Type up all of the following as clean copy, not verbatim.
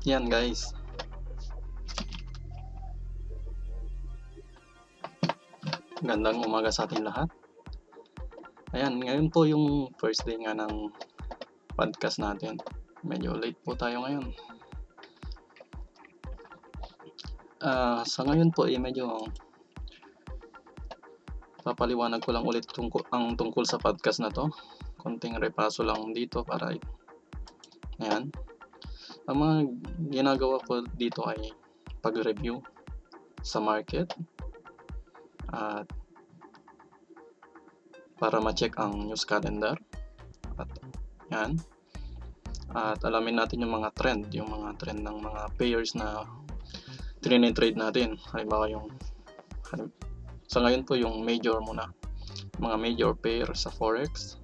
yan guys. Gandang umaga sa ating lahat. Ayan, ngayon po yung first day nga ng podcast natin. Medyo late po tayo ngayon. Sa ngayon po medyo papaliwanag ko lang ulit tungkol sa podcast na to. Konting repaso lang dito para ayan. Ang mga ginagawa ko dito ay pag-review sa market at para ma-check ang news calendar at yan. At alamin natin yung mga trend ng mga pairs na trade natin. Halimbawa sa ngayon po yung major muna. Mga major pair sa forex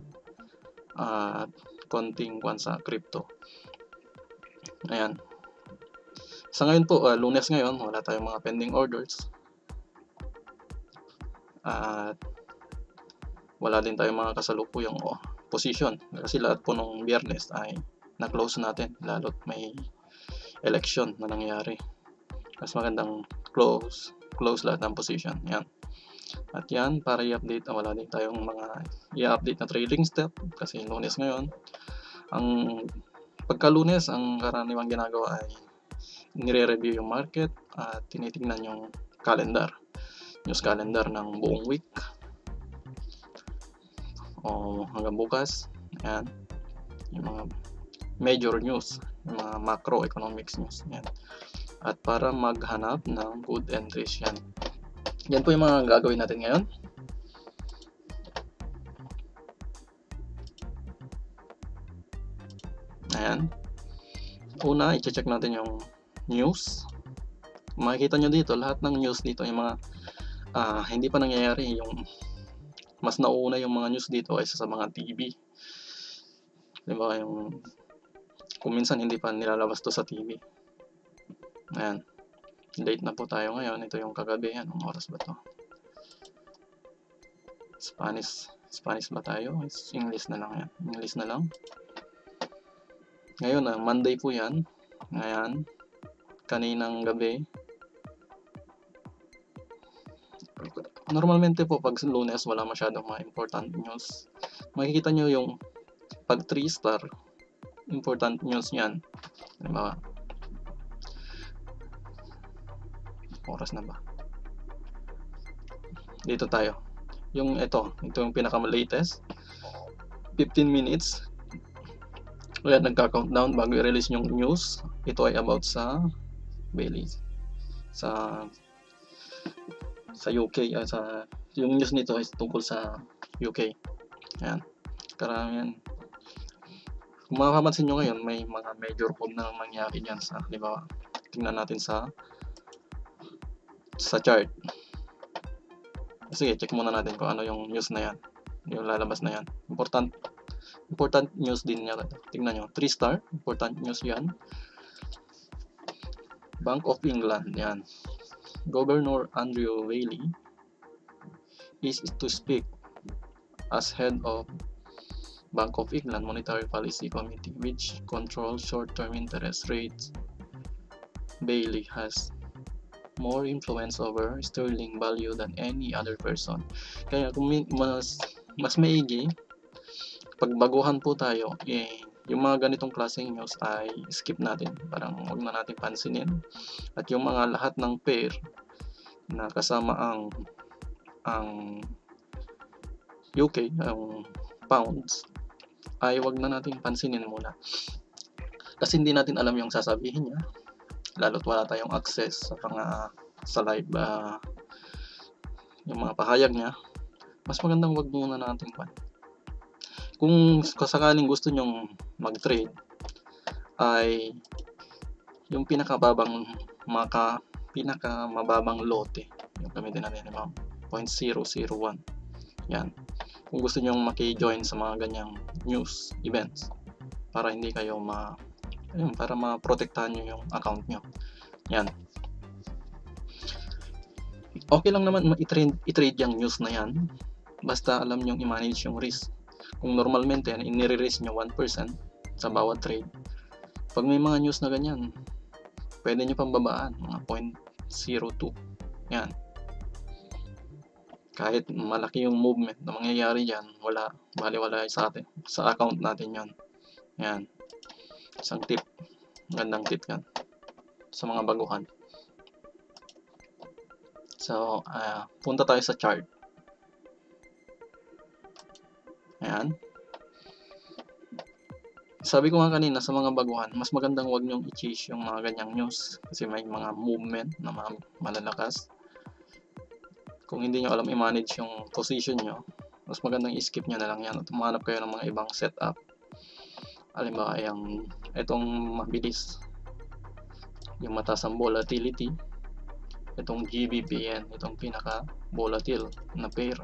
at konting kwan sa crypto. Ayan. Sa ngayon po, Lunes ngayon, wala tayong mga pending orders. At wala din tayong mga kasalukuyang position. Kasi lahat po nung Biyernes ay na-close natin. Lalo't may election na nangyari. Mas magandang close lahat ng position. Yan. At yan, para i-update, wala din tayong mga i-update na trading step. Kasi Lunes ngayon. Pagka-Lunes, ang karaniwang ginagawa ay nire-review yung market at tinitingnan yung news calendar ng buong week o hanggang bukas. Ayan, yung mga major news, yung mga macroeconomics news. Ayan. At para maghanap ng good entries yan. Yan po yung mga gagawin natin ngayon. Ayan. Una, i-check natin yung news. Makikita nyo dito, lahat ng news dito, yung mga hindi pa nangyayari, yung mas nauna yung mga news dito ay sa mga TV. Diba, kung minsan hindi pa nilalabas to sa TV. Ayan. Late na po tayo ngayon. Ito yung kagabi. Anong oras ba to? Spanish ba tayo? English na lang yan. English na lang. Ngayon Monday po yan. Ngayon, kaninang gabi. Normalmente po pag Lunes wala masyadong mga important news. Makikita nyo yung pag 3 star, important news yan. Diba? Oras na ba? Dito tayo. Ito yung pinaka-latest. 15 minutes. Kaya nagka-countdown bago i-release yung news. Ito ay about sa Bailey. Sa UK. Yung news nito ay tungkol sa UK. Ayan. Karamihan. Kung makapansin nyo ngayon, may mga major move na nangyari dyan sa, di ba? Tingnan natin sa chart. Sige, check muna natin kung ano yung news na yan. Yung lalabas na yan. Important news din niya. Tingnan nyo. 3 star. Important news yan. Bank of England. Yan. Governor Andrew Bailey is to speak as head of Bank of England Monetary Policy Committee, which controls short-term interest rates. Bailey has more influence over sterling value than any other person. Kaya kung mas maigi, pagbaguhan po tayo, yung mga ganitong klaseng news ay skip natin. Parang huwag na natin pansinin. At yung mga lahat ng pair na kasama ang UK, ang pounds, ay huwag na natin pansinin muna. Kasi hindi natin alam yung sasabihin niya. Lalo't wala tayong access sa live yung mga pahayag niya. Mas magandang wag muna natin Kung sakaling gusto nyong mag-trade ay yung pinakamababang lote yung gamitin natin, 0.001. Yan. Kung gusto nyong maki-join sa mga ganyang news events para hindi kayo para ma-protektahan nyo yung account nyo. Yan. Okay lang naman i-trade yung news na yan basta alam nyo i-manage yung risk. Kung normalmente, inire-risk nyo 1% sa bawat trade. Pag may mga news na ganyan, Pwede nyo pang babaan, mga 0.02. Yan. Kahit malaki yung movement na mangyayari dyan, baliwala sa atin, sa account natin yon. Yan. Isang tip. Magandang tip yan. Sa mga baguhan. So, punta tayo sa chart. Ayan. Sabi ko nga kanina sa mga baguhan, mas magandang wag nyong i-chase yung mga ganyang news kasi may mga movement na malalakas. Kung hindi nyo alam i-manage yung position nyo, mas magandang i-skip nyo na lang yan at humanap kayo ng mga ibang setup. Halimbawa, itong mabilis, yung mataas ang volatility, itong GBP, itong pinaka volatile na pair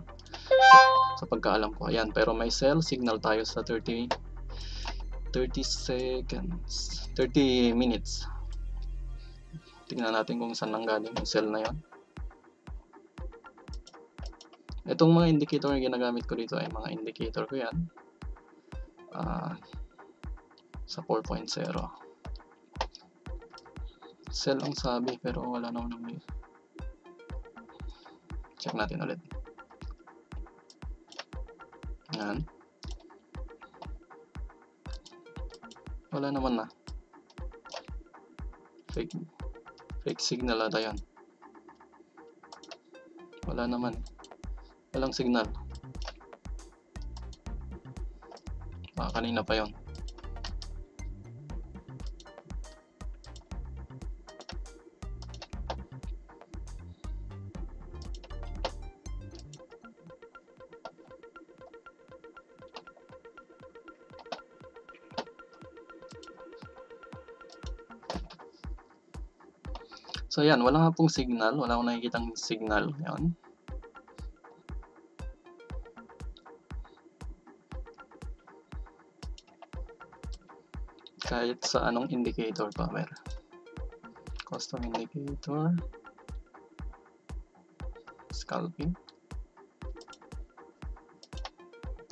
sa pagkaalam ko. Ayan, pero may sell signal tayo sa 30 seconds, 30 minutes. Tingnan natin kung saan nanggaling yung sell na yon. Itong mga indicator na ginagamit ko dito ay mga indicator ko yan sa 4.0. Sell ang sabi pero wala naman ng check natin ulit. Yan. Wala naman na. Fake signal ata yan. Wala naman. Walang signal. Kanina pa yon. So yan, wala nga pong signal, wala akong nakikitang signal. Yan. Kahit sa anong indicator pa, custom indicator, scalping,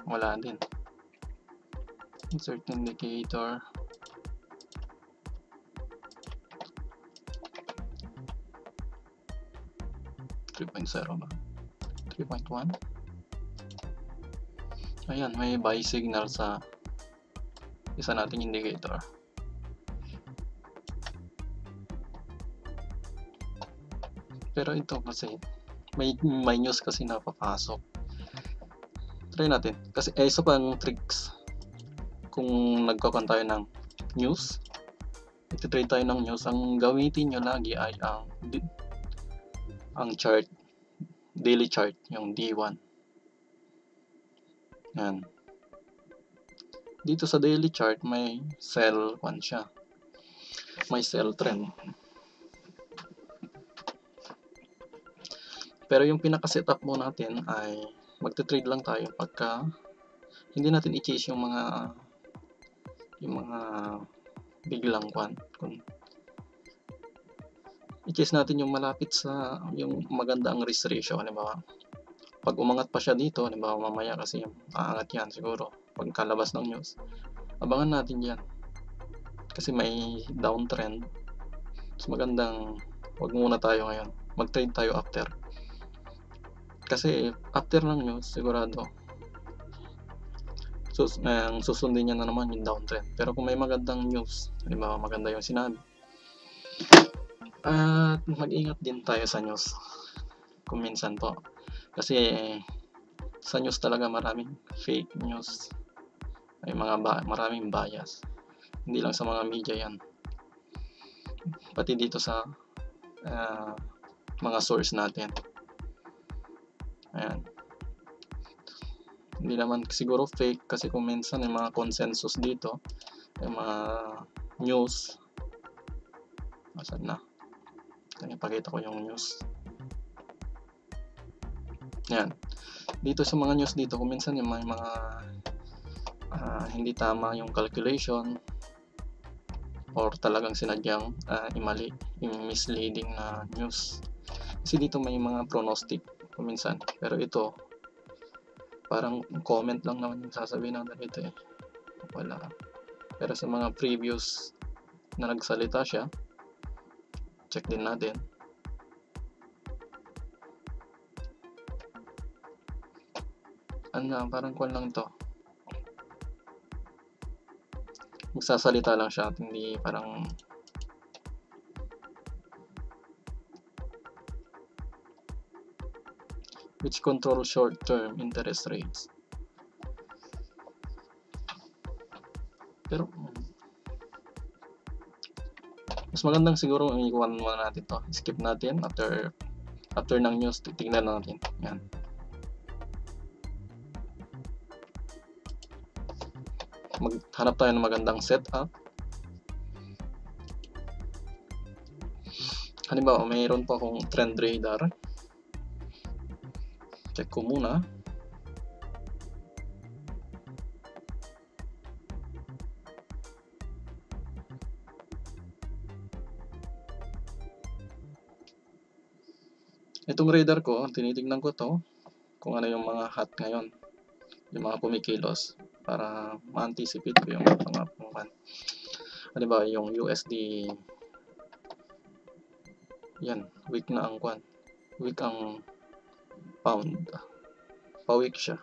wala din. Insert indicator, ba? 3.1. Ayan, may buy signal sa isa nating indicator. Pero ito kasi may news kasi napapasok. Try natin. Kasi isa pang tricks. Kung nagkakan tayo ng news, iti-trade tayo ng news, ang gamitin nyo lagi ay ang chart, daily chart, yung D1. Yan. Dito sa daily chart may sell 1 siya. May sell trend. Pero yung pinaka-setup mo natin ay magte-trade lang tayo pagka hindi natin i-chase yung mga biglang kung i-chase natin yung malapit sa yung maganda ang risk ratio. Halimbawa, pag umangat pa siya dito, halimbawa mamaya kasi aangat yan siguro pagkalabas ng news, abangan natin yan kasi may downtrend. So magandang wag muna tayo ngayon, mag-trade tayo after, kasi after ng news sigurado susundin niya na naman yung downtrend. Pero kung may magandang news, halimbawa maganda yung sinabi, at mag-ingat din tayo sa news kung minsan po, kasi sa news talaga maraming fake news, may maraming bias, hindi lang sa mga media yan, pati dito sa mga source natin. Ayan, hindi naman siguro fake kasi kung minsan yung mga consensus dito, yung mga news, asan na, ipakita ko yung news. Yan. Dito sa mga news dito, kung minsan yung may mga hindi tama yung calculation or talagang sinadyang imali, yung misleading na news. Kasi dito may mga pronostic kung minsan. Pero ito, parang comment lang naman yung sasabihin natin ito eh. Wala. Pero sa mga previous na nagsalita siya, check din natin. Parang kuwan lang to. Magsasalita lang siya at hindi parang which control short-term interest rates. Pero mas magandang siguro iwan muna natin to. Skip natin after ng news, titingnan natin. Yan. Maghanap tayo ng magandang setup. Halimbawa, mayroon pa akong trend radar. Check ko muna. Itong radar ko, tinitingnan ko to kung ano yung mga hot ngayon, yung mga kumikilos para ma-anticipate ko yung mga pangkan. Halimbawa, yung USD, yan, weak na ang kwan, weak ang pound, pa-weak siya.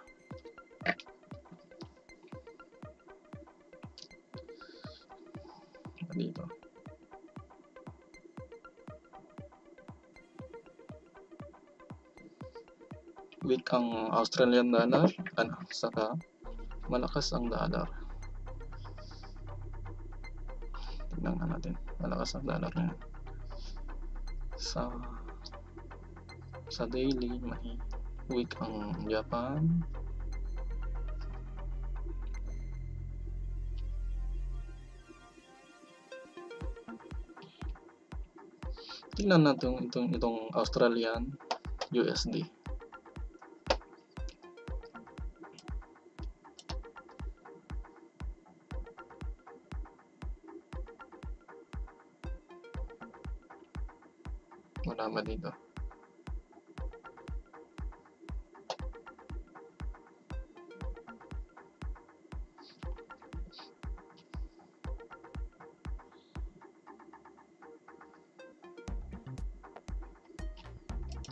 Dito. Weak ang Australian dollar, saka malakas ang dollar. Tignan natin, malakas ang dollar na yan. Sa daily, may weak ang Japan. Tingnan natin itong Australian USD. Wala ba dito?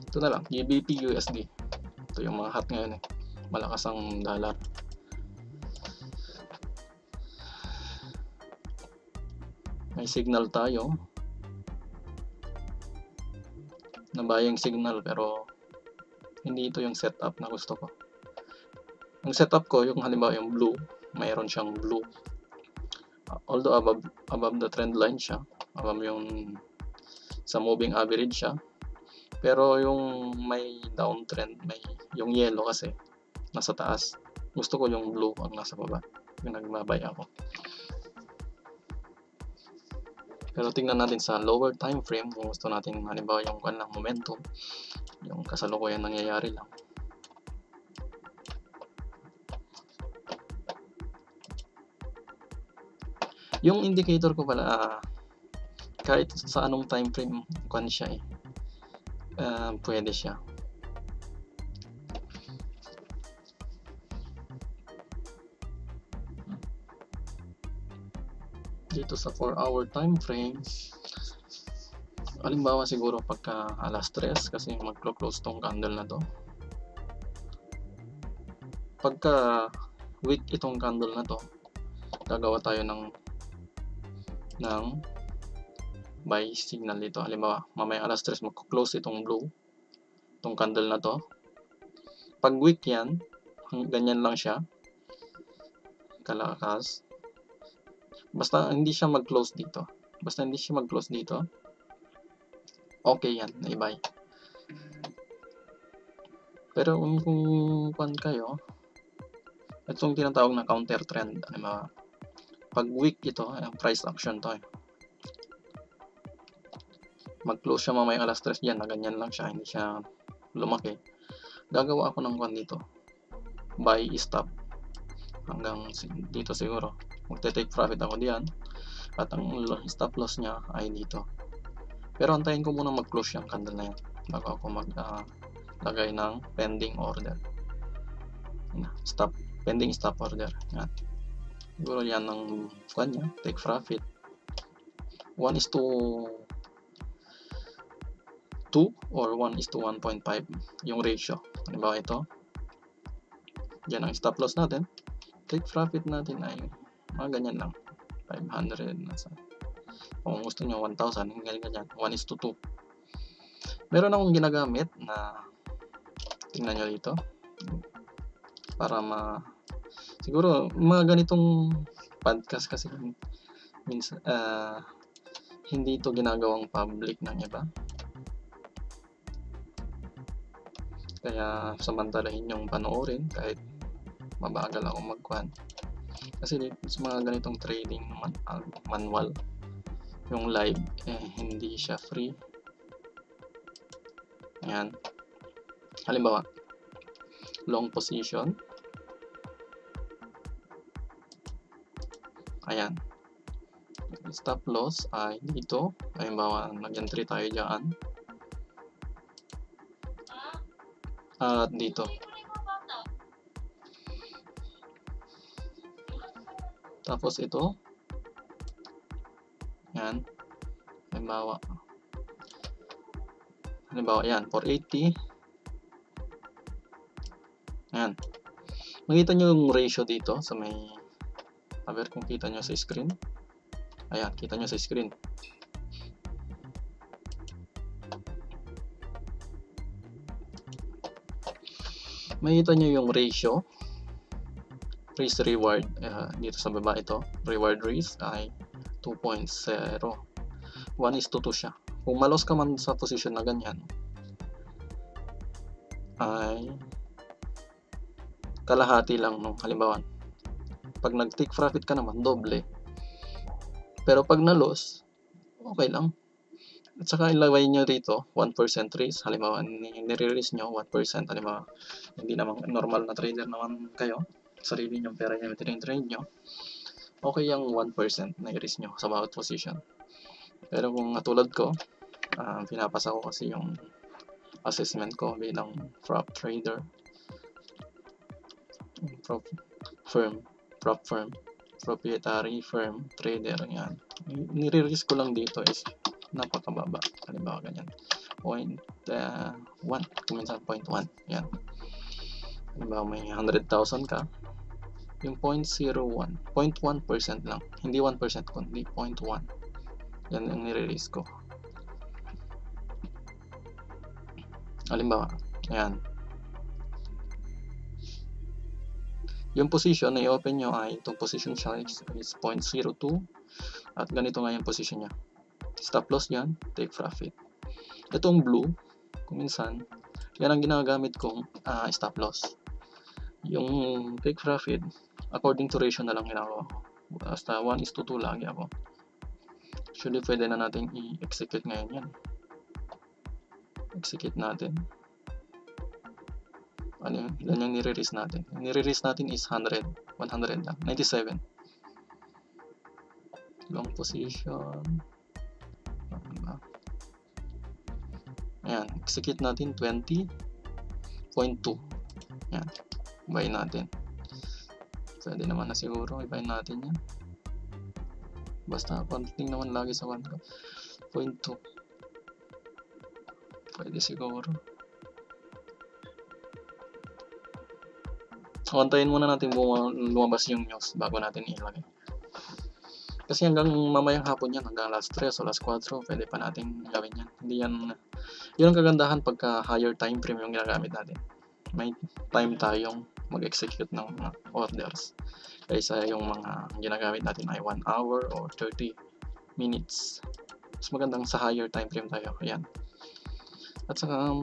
Ito na lang, GBP USD. Ito yung mga hot ngayon eh. Malakas ang dollar. May signal tayo na buying signal, pero hindi ito yung setup na gusto ko. Yung setup ko, yung halimbawa yung blue, mayroon siyang blue. Although above the trend line siya, above yung sa moving average siya. Pero yung may downtrend, may yung yellow kasi nasa taas. Gusto ko yung blue ang nasa baba. Yung nagbabay ako. Pero tingnan natin sa lower time frame kung gusto natin halimbawa yung kanang momentum, yung kasalukuyan nangyayari lang. Yung indicator ko pala, kahit sa anong time frame kan siya eh. Pwede siya. Dito sa 4-hour time frame, halimbawa siguro pagka alas 3 kasi maglo-close tong candle na to. Pagka weak itong candle na to, gagawa tayo ng buy signal dito. Halimbawa mamaya alas 3 magko-close itong blue, itong candle na to. Pag weak yan, ganyan lang siya kalakas. Basta hindi siya mag-close dito. Okay yan, na-buy. Pero kung kayo, itong tinatawag na counter trend, pag weak ito, price action to eh. Mag-close siya mamaya alas 3 dyan, na ganyan lang siya, hindi siya lumaki. Gagawa ako ng dito, buy stop hanggang dito siguro. Magte-take profit ako diyan at ang stop loss niya ay dito. Pero antayin ko muna mag-close yung candle na yan bago ako maglagay ng pending order. Pending stop order. Yan. Siguro yan ang kanya, take profit. 1:1 2 or 1:1.5 yung ratio. Halimbawa ito, yan ang stop loss natin. Take profit natin ay mga ganyan lang, 500 nasa. Kung gusto nyo 1,000, ganyan, 1:2. Meron akong ginagamit na, tingnan nyo dito, para siguro mga ganitong podcast kasi minsan hindi ito ginagawang public ng iba, kaya samantalahin yung panoorin kahit mabagal ako magkuhan. Kasi sa mga ganitong trading manual, yung live hindi siya free. Ayan, halimbawa long position, ayan, stop loss ay dito, halimbawa nag-entry tayo dyan at dito, tapos ito, yan, halimbawa yan, 480, yan, makita nyo yung ratio dito sa may, kung kita nyo sa screen, ayan, kita nyo sa screen, makita nyo yung ratio, risk reward, dito sa baba ito, reward risk ay 2.0, 1:2 siya. Kung malos ka man sa position na ganyan, ay kalahati lang nung halimbawa. Pag nag-take profit ka naman, doble. Pero pag na-loss, okay lang. At saka ilagay nyo dito, 1% risk. Halimbawa, nire-risk nyo 1%. Halimbawa, hindi naman normal na trader naman kayo. Sarili nyo, pera nyo, trade nyo. Okay yung 1% na i-risk nyo sa bawat position. Pero kung katulad ko, pinapasa ko kasi yung assessment ko bilang prop trader, proprietary firm trader. Yan, nire-risk ko lang dito is napakababa, halimbawa ganyan, 0.1, kuminsan 0.1, yan, halimbawa may 100,000 ka, yung 0.01, 0.1% lang, hindi 1% kundi 0.1, yan ang nire-risk ko. Halimbawa, ayan, yung position na i-open nyo ay itong position siya is 0.02 at ganito nga yung position nya. Stop loss yan, take profit. Itong blue, kuminsan, yan ang ginagamit kong stop loss. Yung take profit, according to ratio na lang ginagawa ko. Basta 1:2 lagi ako. Actually, pwede na natin i-execute ngayon yan. Execute natin. Ano yun? Ilan yung nire-risk natin? Yung nire-risk natin is 100 lang, 97. Long position. Ayan, execute natin 20.2. Ayan, buy natin. Pwede naman na siguro, i-buy natin yan. Basta konting naman lagi sa 1.2. Pwede siguro. Antayin muna natin lumabas yung news bago natin ilagay. Kasi hanggang mamayang hapon yan, hanggang alas 3 o alas 4, pwede pa natin gawin yan. Hindi yan, yun ang kagandahan pagka higher time frame yung ginagamit natin. May time tayong mag-execute ng mga orders. Kaysa yung mga ginagamit natin ay 1 hour or 30 minutes. Mas magandang sa higher time frame tayo. Ayan. At saka,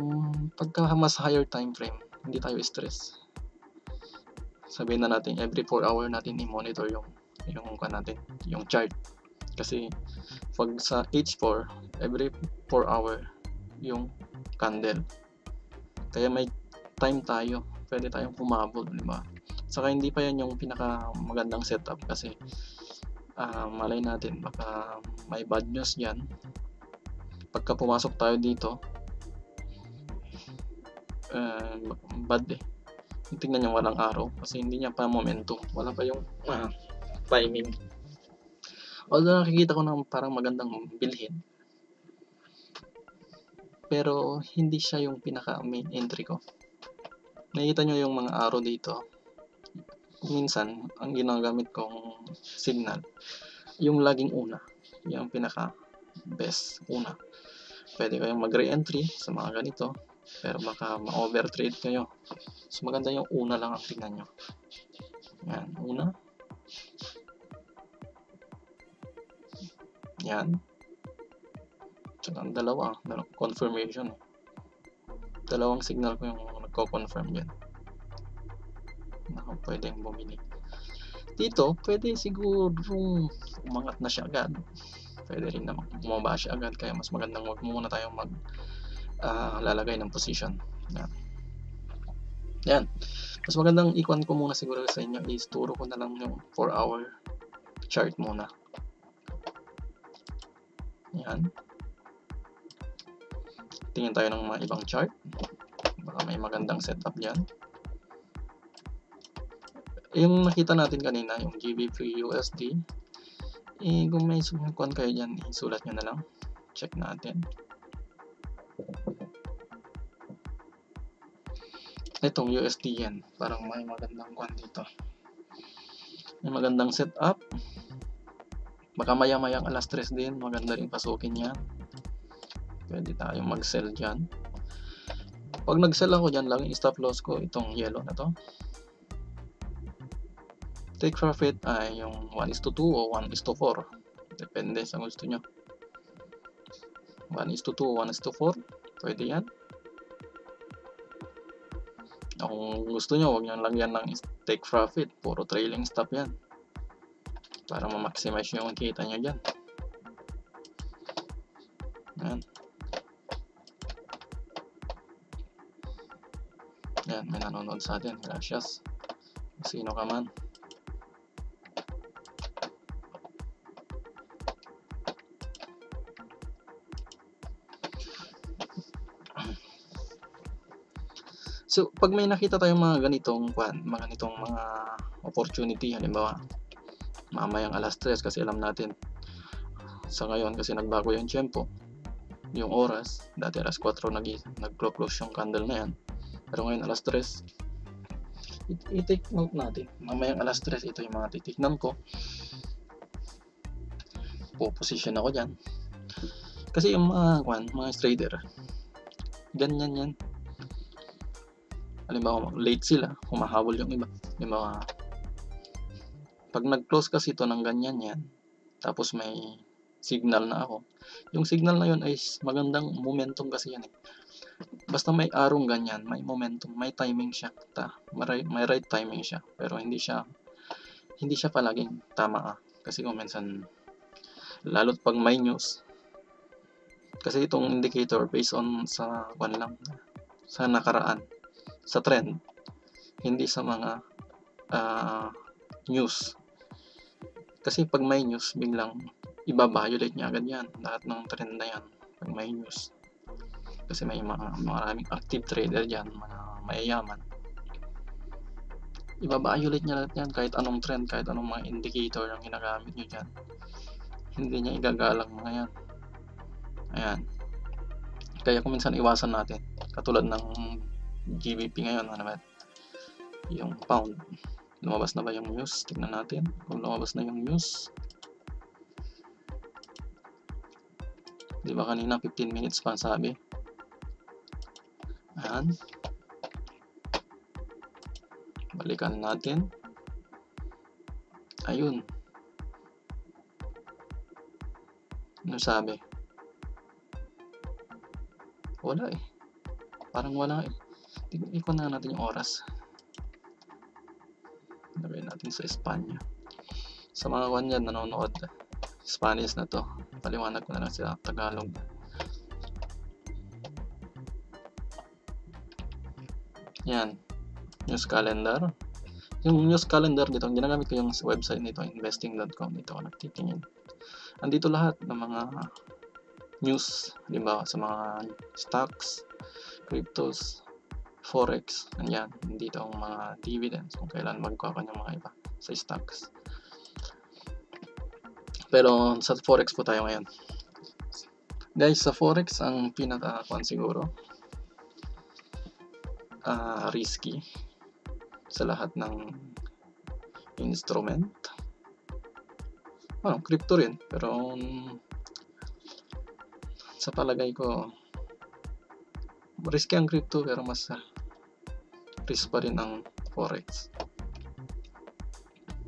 pagka mas higher time frame, hindi tayo stress. Sabihin na natin every 4 hour natin i-monitor yung chart, kasi pag sa H4 every 4 hour yung candle, kaya may time tayo, pwede tayong humabol, di ba? Saka hindi pa yan yung pinaka magandang setup kasi malay natin baka may bad news yan pagka pumasok tayo dito, bad tingnan nyo, walang araw kasi hindi niya pa momentum, wala pa yung timing. Although nakikita ko na parang magandang bilhin, pero hindi siya yung pinaka main entry ko. Nakikita nyo yung mga arrow dito. Minsan, ang ginagamit kong signal, yung laging una, yung pinaka best una. Pwede kayong mag-re-entry sa mga ganito, pero baka ma-overtrade kayo. So maganda yung una lang ang tingnan nyo. Yan, una. Yan. Tsaka ang dalawang confirmation. Dalawang signal ko yung nagko-confirm dyan. Pwedeng bumili. Dito, pwede siguro umangat na siya agad. Pwede rin naman bumaba siya agad. Kaya mas magandang wag muna tayong lalagay ng position. Yan. Yan. Mas magandang ikuan ko muna siguro sa inyo is turo ko na lang yung 4-hour chart muna. Yan. Tingin tayo ng mga ibang chart. Baka may magandang setup dyan. Yung nakita natin kanina, yung GBP USD, kung may sumukuan kayo dyan, isulat nyo na lang. Check natin. Itong USD yan, parang may magandang kuan dito. May magandang setup. Baka maya-mayang alas 3 din, maganda rin pasukin yan. Pwede tayong mag-sell dyan. Pag nag-sell ako dyan, lang yung stop loss ko, itong yellow na to. Take profit ay yung 1:2 o 1:4. Depende sa gusto nyo. 1:2, 1:4. Pwede yan. Kung gusto nyo, huwag nyo lagyan ng take profit. Puro trailing stop yan. Para ma-maximize yung kita nyo dyan. Yan. Yan, may nanonood sa atin. Gracias. Sino ka man. So, pag may nakita tayong mga ganitong opportunity, halimbawa, mamayang alas 3 kasi alam natin sa ngayon kasi nagbago yung tiyempo, yung oras, dati alas 4 nag-close yung candle na yan, pero ngayon alas 3, i-take note natin, mamayang alas 3, ito yung mga titignan ko, po-position ako dyan, kasi yung mga trader, ganyan yan. Halimbawa, late sila, humahabol yung iba. Halimbawa, pag nag-close kasi ito ng ganyan yan, tapos may signal na ako, yung signal na yun ay magandang momentum kasi yan eh. Basta may arong ganyan, may momentum, may timing siya. May right timing siya, pero hindi siya palaging tama Kasi kung minsan, lalo't pag may news, kasi itong indicator based on sa nakaraan, sa trend, hindi sa mga news. Kasi pag may news, biglang i-violate niya agad yan, lahat ng trend na yan pag may news. Kasi may maraming active trader dyan, mga mayayaman, i-violate niya lahat yan, kahit anong trend, kahit anong mga indicator yung ginagamit nyo dyan, hindi niya igagalang mga yan. Ayan. Kaya kung minsan iwasan natin, katulad ng GBP ngayon, yung pound, lumabas na ba yung news? Tignan natin kung lumabas na yung news. Di ba kanina 15 minutes pa sabi? Ayan. Balikan natin. Ayun. Ano sabi? Wala eh. Parang wala eh. Ikon na natin yung oras. Lagay natin sa Espanya. Sa mga kanyan nanonood, Spanish na to. Paliwanag ko na lang sa Tagalog. Yan. News calendar. Yung news calendar dito, ginagamit ko yung website nito, investing.com. Dito ako nagtitingin. Andito lahat ng mga news, halimbawa sa mga stocks, cryptos, forex, andyan. Dito ang mga dividends, kung kailan magkuha ka ng mga iba sa stocks. Pero sa forex po tayo ngayon. Guys, sa Forex, ang siguro, risky sa lahat ng instrument. Crypto rin, pero sa palagay ko, risky ang crypto pero mas risk pa rin ang Forex.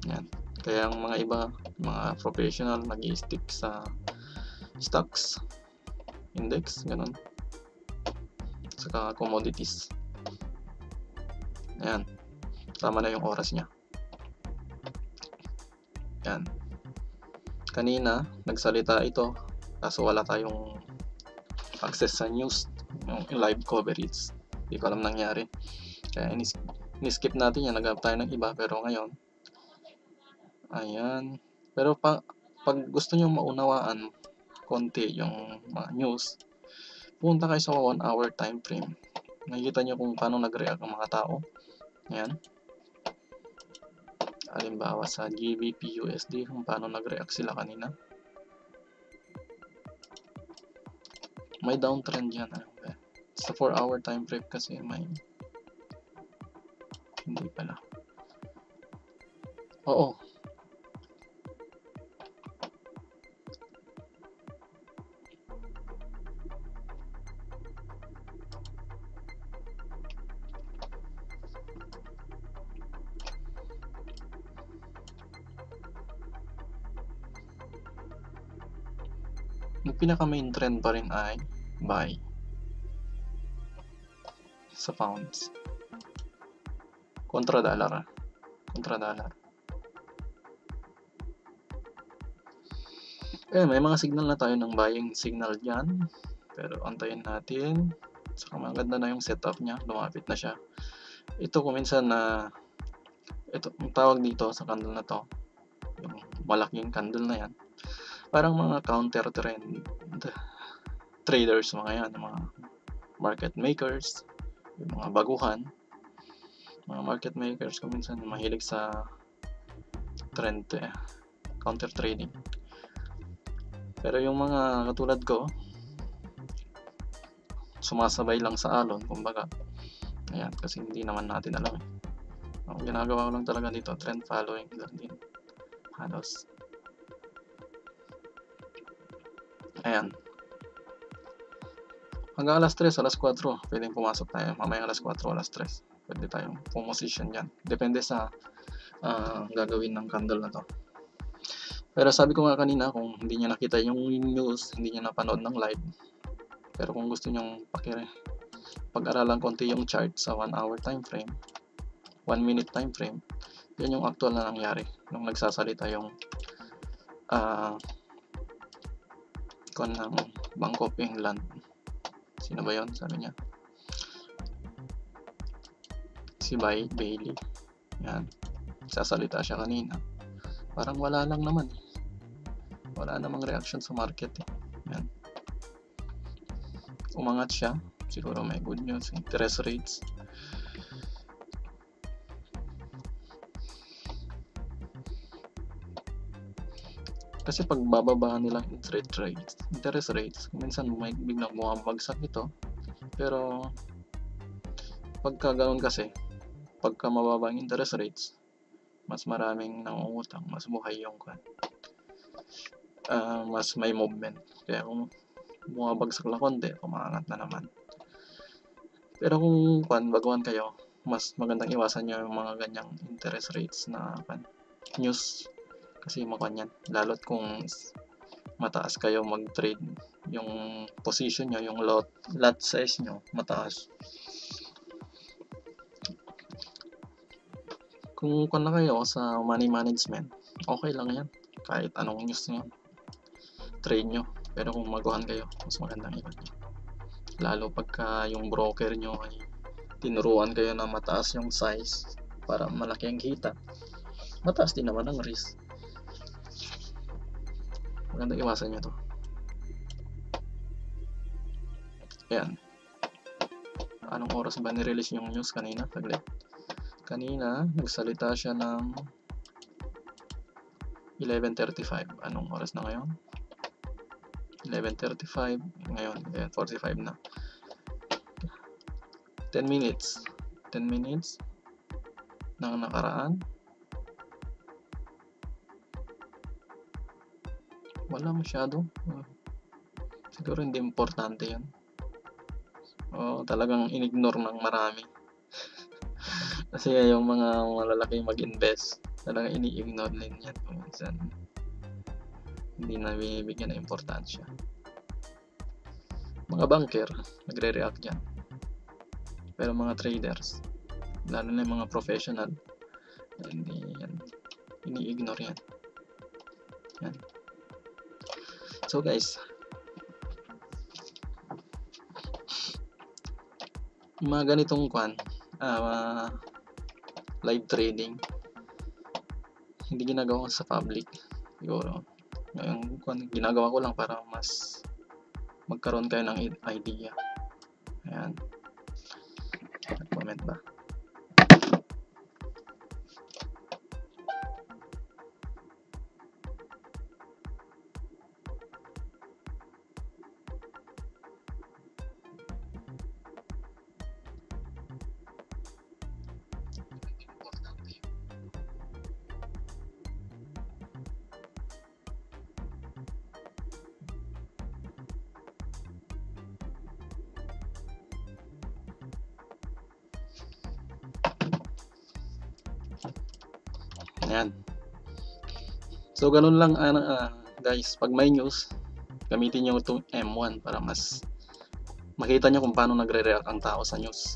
Yan. Kaya ang mga iba, mga professional, nag-i-stick sa stocks, index, ganun. Saka commodities. Ayan. Tama na yung oras niya. Yan. Kanina, nagsalita ito, kaso wala tayong access sa news, yung live coverage. Hindi ko alam nangyari. Kaya ni-skip natin yan, nag-up tayo ng iba, pero ngayon, ayan. Pero pag gusto nyo maunawaan konti yung mga news, punta kayo sa 1 hour time frame. Nakikita nyo kung paano nag-react ang mga tao. Ayan. Halimbawa sa GBP USD, kung paano nag-react sila kanina. May downtrend yan. Sa 4 hour time frame kasi may hindi pala. Oo. Yung pinaka main trend pa rin ay buy sa pounds kontra dollar. May mga signal na tayo ng buying signal dyan, pero antayin natin. Saka maganda na yung setup niya, lumapit na siya. Ito kung minsan ito ang tawag dito sa candle na to, yung malaking candle na yan, parang mga counter trend traders, mga yan, mga market makers, yung mga baguhan, mga market makers kung minsan mahilig sa trend counter trading. Pero yung mga katulad ko, sumasabay lang sa alon, kumbaga. Ayan, kasi hindi naman natin alam eh. Ang ginagawa ko lang talaga dito, trend following lang din. Halos. Ayan. Hanggang alas 3, alas 4, pwedeng pumasok tayo. Mamaya alas 4, alas 3. Pwede tayong pumosisyon dyan. Depende sa gagawin ng candle na to. Pero sabi ko nga kanina, kung hindi nyo nakita yung news, hindi nyo napanood ng live, pero kung gusto nyong pag-aralan konti yung chart sa 1 hour time frame, 1 minute time frame, yan yung actual na nangyari nung nagsasalita yung ng Bank of England. Sino ba yun? Sabi niya si Bailey. Yan, sasalita siya kanina, parang wala lang naman eh. Wala namang reaction sa market eh. Yan. Umangat siya, siguro may good news, interest rates. Kasi pag bababaan nilang interest rates, minsan may biglang bumabagsak ito. Pero pagka ganoon kasi, pagka mababa ang interest rates, mas maraming nangungutang, mas buhay yung mas may movement. Kaya kung bumabagsak lang konti, umaangat na naman. Pero kung baguhan kayo, mas magandang iwasan nyo yung mga ganyang interest rates na news, kasi yan. Lalo't kung mataas kayo mag-trade, yung position nyo, yung lot size nyo mataas. Kung na kayo sa money management, okay lang yan, kahit anong news nyo trade nyo. Pero kung maguhan kayo, mas magandang iwan nyo, lalo pagka yung broker nyo ay tinuruan kayo na mataas yung size para malaki ang kita, mataas din naman ang risk. Magandang iwasan nyo to. Ayan, anong oras ba nirelease yung news kanina? Kanina nagsalita siya ng 11:35. Anong oras na ngayon? 11:35. Ngayon, 11:45 na. 10 minutes. 10 minutes nang nakaraan. Wala masyado. Siguro hindi importante yun. Talagang in-ignore ng marami. Kasi yung mga malalaki mag-invest, talagang ini-ignore din yan kung minsan. Hindi na binibigyan ng importansya. Mga banker, nagre-react yan. Pero mga traders, lalo na yung mga professional, hindi yan. Ini-ignore yan. Yan. So guys, mga ganitong live trading, hindi ginagawa ko sa public. Siguro, ngayon ginagawa ko lang para mas magkaroon kayo ng idea. Ayan. Comment ba? Ayan. So, ganun lang guys. Pag may news, gamitin nyo itong M1 para mas makita nyo kung paano nagre-react ang tao sa news.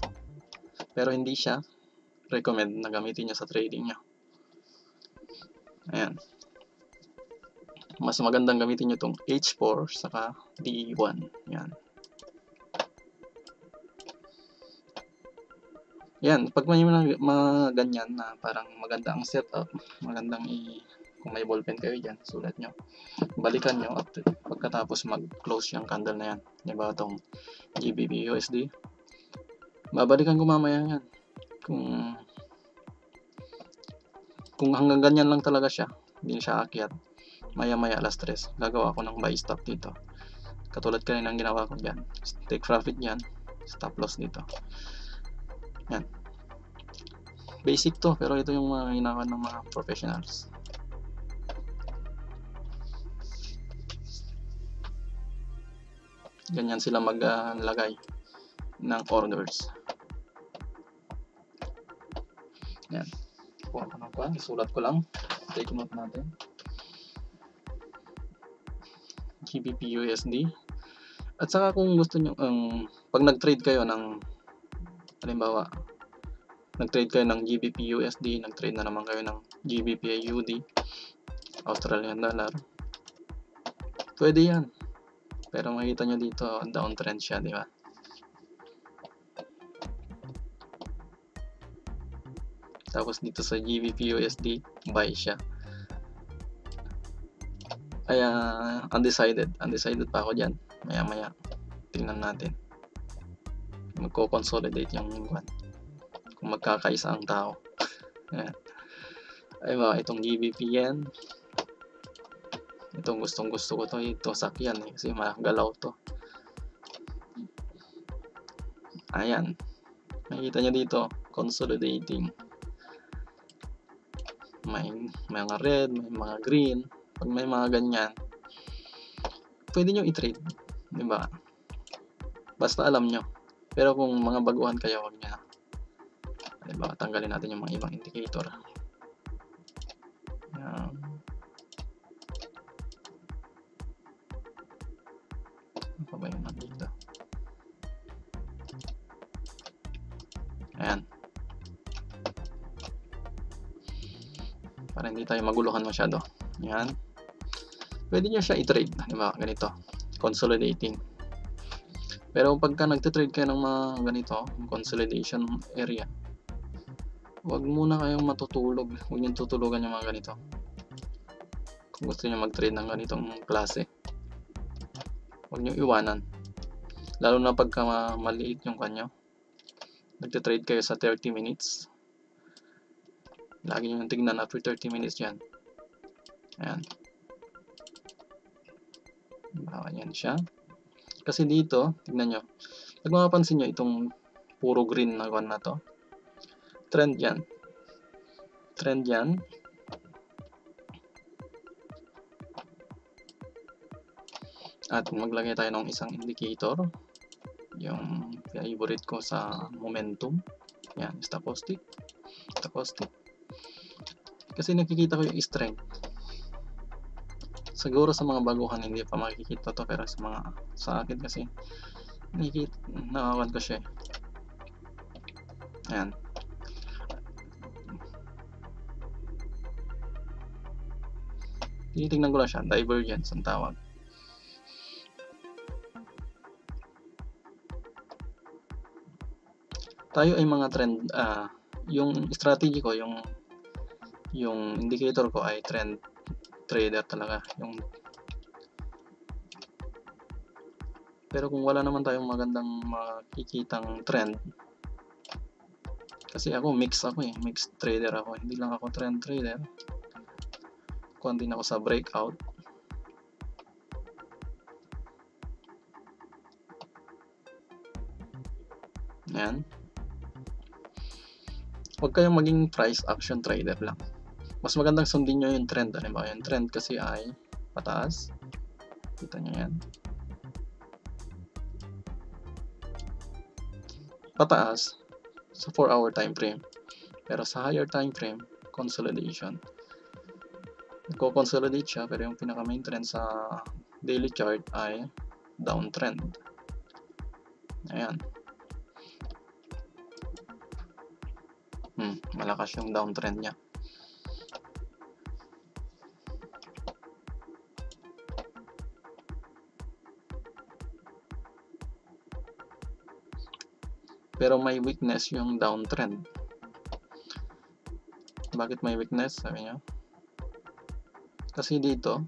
Pero hindi siya recommend na gamitin nyo sa trading nyo. Ayan. Mas magandang gamitin nyo itong H4 saka D1. Ayan. Yan, pag may mga ganyan na parang maganda ang setup, magandang kung may ballpen kayo dyan, sulat nyo. Balikan nyo at pagkatapos mag-close yung candle na yan. Diba itong GBP USD? Babalikan ko mamaya yan. Kung hanggang ganyan lang talaga siya, hindi siya akyat, maya-maya alas 3, gagawa ko ng buy stop dito. Katulad kanina ang ginawa ko dyan. Take profit dyan, stop loss dito. Yan. Basic to, pero ito yung mga ginawa ng mga professionals. Ganyan sila maglagay ng orders. Yan. Kuha ko ng kuha, isulat ko lang. Take note natin. GBP USD. At saka kung gusto nyo, pag nag-trade kayo ng, halimbawa, nag-trade kayo ng GBP USD, nag-trade na naman kayo ng GBP AUD, Australian Dollar, pwede yan. Pero makita nyo dito, downtrend siya, di ba? Tapos dito sa GBP USD, buy siya. Kaya, undecided pa ako dyan. Maya-maya, tingnan natin. Magko-consolidate yung kung magkakaisa ang tao. Ay ba, itong GBP yen, itong gustong gusto ko to, ito sakyan kasi magalaw to. Ayan, makikita nyo dito, consolidating. May mga red, may mga green. Pag may mga ganyan, pwede nyo i-trade, diba? Basta alam nyo. Pero kung mga baguhan kayo, huwag nyo. Diba? Tanggalin natin yung mga ibang indicator. Ayan. Ano pa ba yung nandito? Ayan. Para hindi tayo maguluhan masyado. Ayan. Pwede nyo siya i-trade. Diba? Ganito. Consolidating. Pero pagka nagtitrade kayo ng mga ganito, consolidation area, huwag muna kayong matutulog. Huwag nyo tutulugan yung mga ganito. Kung gusto nyo mag-trade ng ganitong klase, huwag nyo iwanan. Lalo na pagka maliit yung kanyo. Nagtitrade kayo sa 30 minutes. Lagi nyo tignan after 30 minutes yan. Ayan. Yan siya. Kasi dito, tignan nyo. Pag mapapansin nyo itong puro green na one na to, trend yan. Trend yan. At maglagay tayo ng isang indicator. Yung favorite ko sa momentum. Yan, stochastic. Stochastic. Kasi nakikita ko yung strength. Siguro sa mga baguhan hindi pa makikita to, pero sa akin kasi nakawan ko siya. Ayan. Tinitingnan ko lang siya, divergence ang tawag. Tayo ay mga trend, yung strategy ko, yung indicator ko ay trend trader talaga. Pero kung wala naman tayong magandang makikitang trend, kasi ako mix trader ako, hindi lang ako trend trader. Kuwan din ako sa breakout. Ayan. Huwag kayong maging price action trader lang. Mas magandang sundin nyo yung trend. Ano ba? Yung trend kasi ay pataas. Kita nyo yan. Pataas sa 4-hour time frame. Pero sa higher time frame, consolidation. Nagko-consolidate siya, pero yung pinaka main trend sa daily chart ay downtrend. Ayan. Malakas yung downtrend niya. Pero may weakness yung downtrend. Bakit may weakness? Sabi nyo? Kasi dito,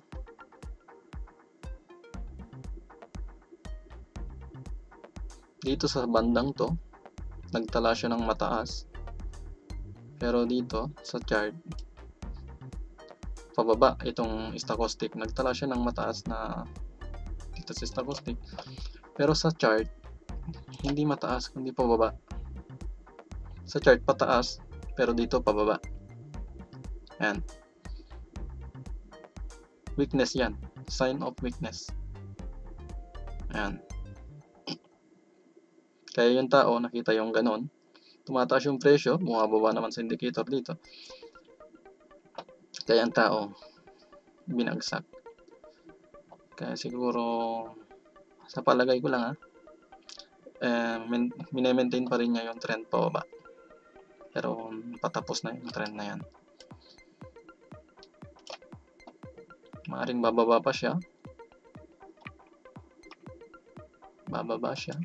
sa bandang to, nagtala siya ng mataas. Pero dito, sa chart, pababa itong stochastic. Nagtala siya ng mataas na dito sa stochastic. Pero sa chart, hindi mataas, kundi pababa. Sa chart, pataas, pero dito pababa. Ayan. Weakness yan. Sign of weakness. Ayan. Kaya yung tao, nakita yung ganon. Tumataas yung presyo, bumababa naman sa indicator dito. Kaya ang tao, binagsak. Kaya siguro, sa palagay ko lang minemaintain pa rin niya yung trend pababa. Pero patapos na yung trend na yan. Maaaring bababa pa siya. Bababa siya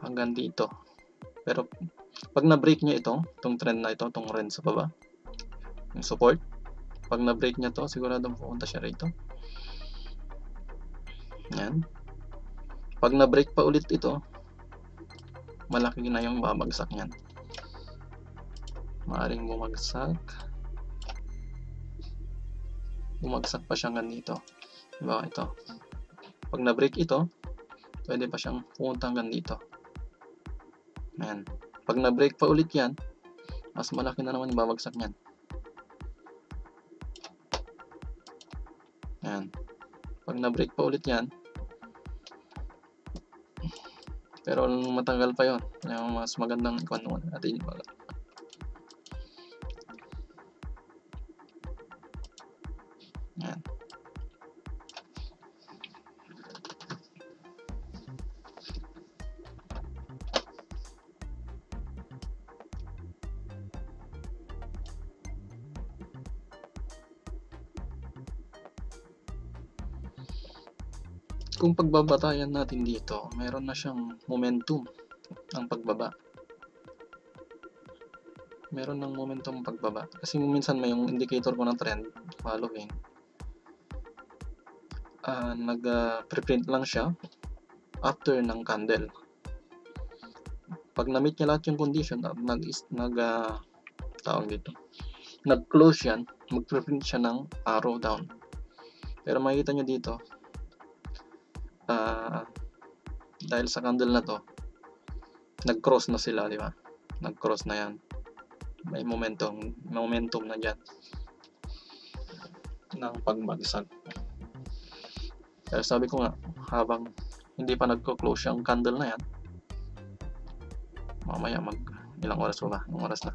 hanggang dito. Pero pag na-break niya itong trend na ito, itong trend sa baba, yung support, pag na-break niya to, siguradong pupunta siya rito. Yan. Pag na-break pa ulit ito, malaki na yung babagsak niyan. Maaring bumagsak pa siya hanggang dito. Diba? Ito. Pag na-break ito, pwede pa siyang pumunta hanggang dito. Ayan. Pag na-break pa ulit yan, mas malaki na naman yung babagsak niyan. Ayan. Pag na-break pa ulit yan, pero matagal pa yon, mas magandang ikuan natin yung bagat. Ayan. Kung pagbabatayan natin dito, meron na siyang momentum ang pagbaba. Meron ng momentum pagbaba. Kasi minsan may yung indicator ko ng trend following. Nag-preprint lang siya after ng candle. Pag na-meet niya lahat yung condition, nag-close yan, mag-preprint siya ng arrow down. Pero makikita nyo dito, dahil sa candle na to, nag-cross na sila, di ba? Nag-cross na yan. May momentum na dyan ng pagbagsak. Kaya sabi ko nga, habang hindi pa nagko-close yung candle na yan, mamaya ilang oras pa ba? Anong oras na?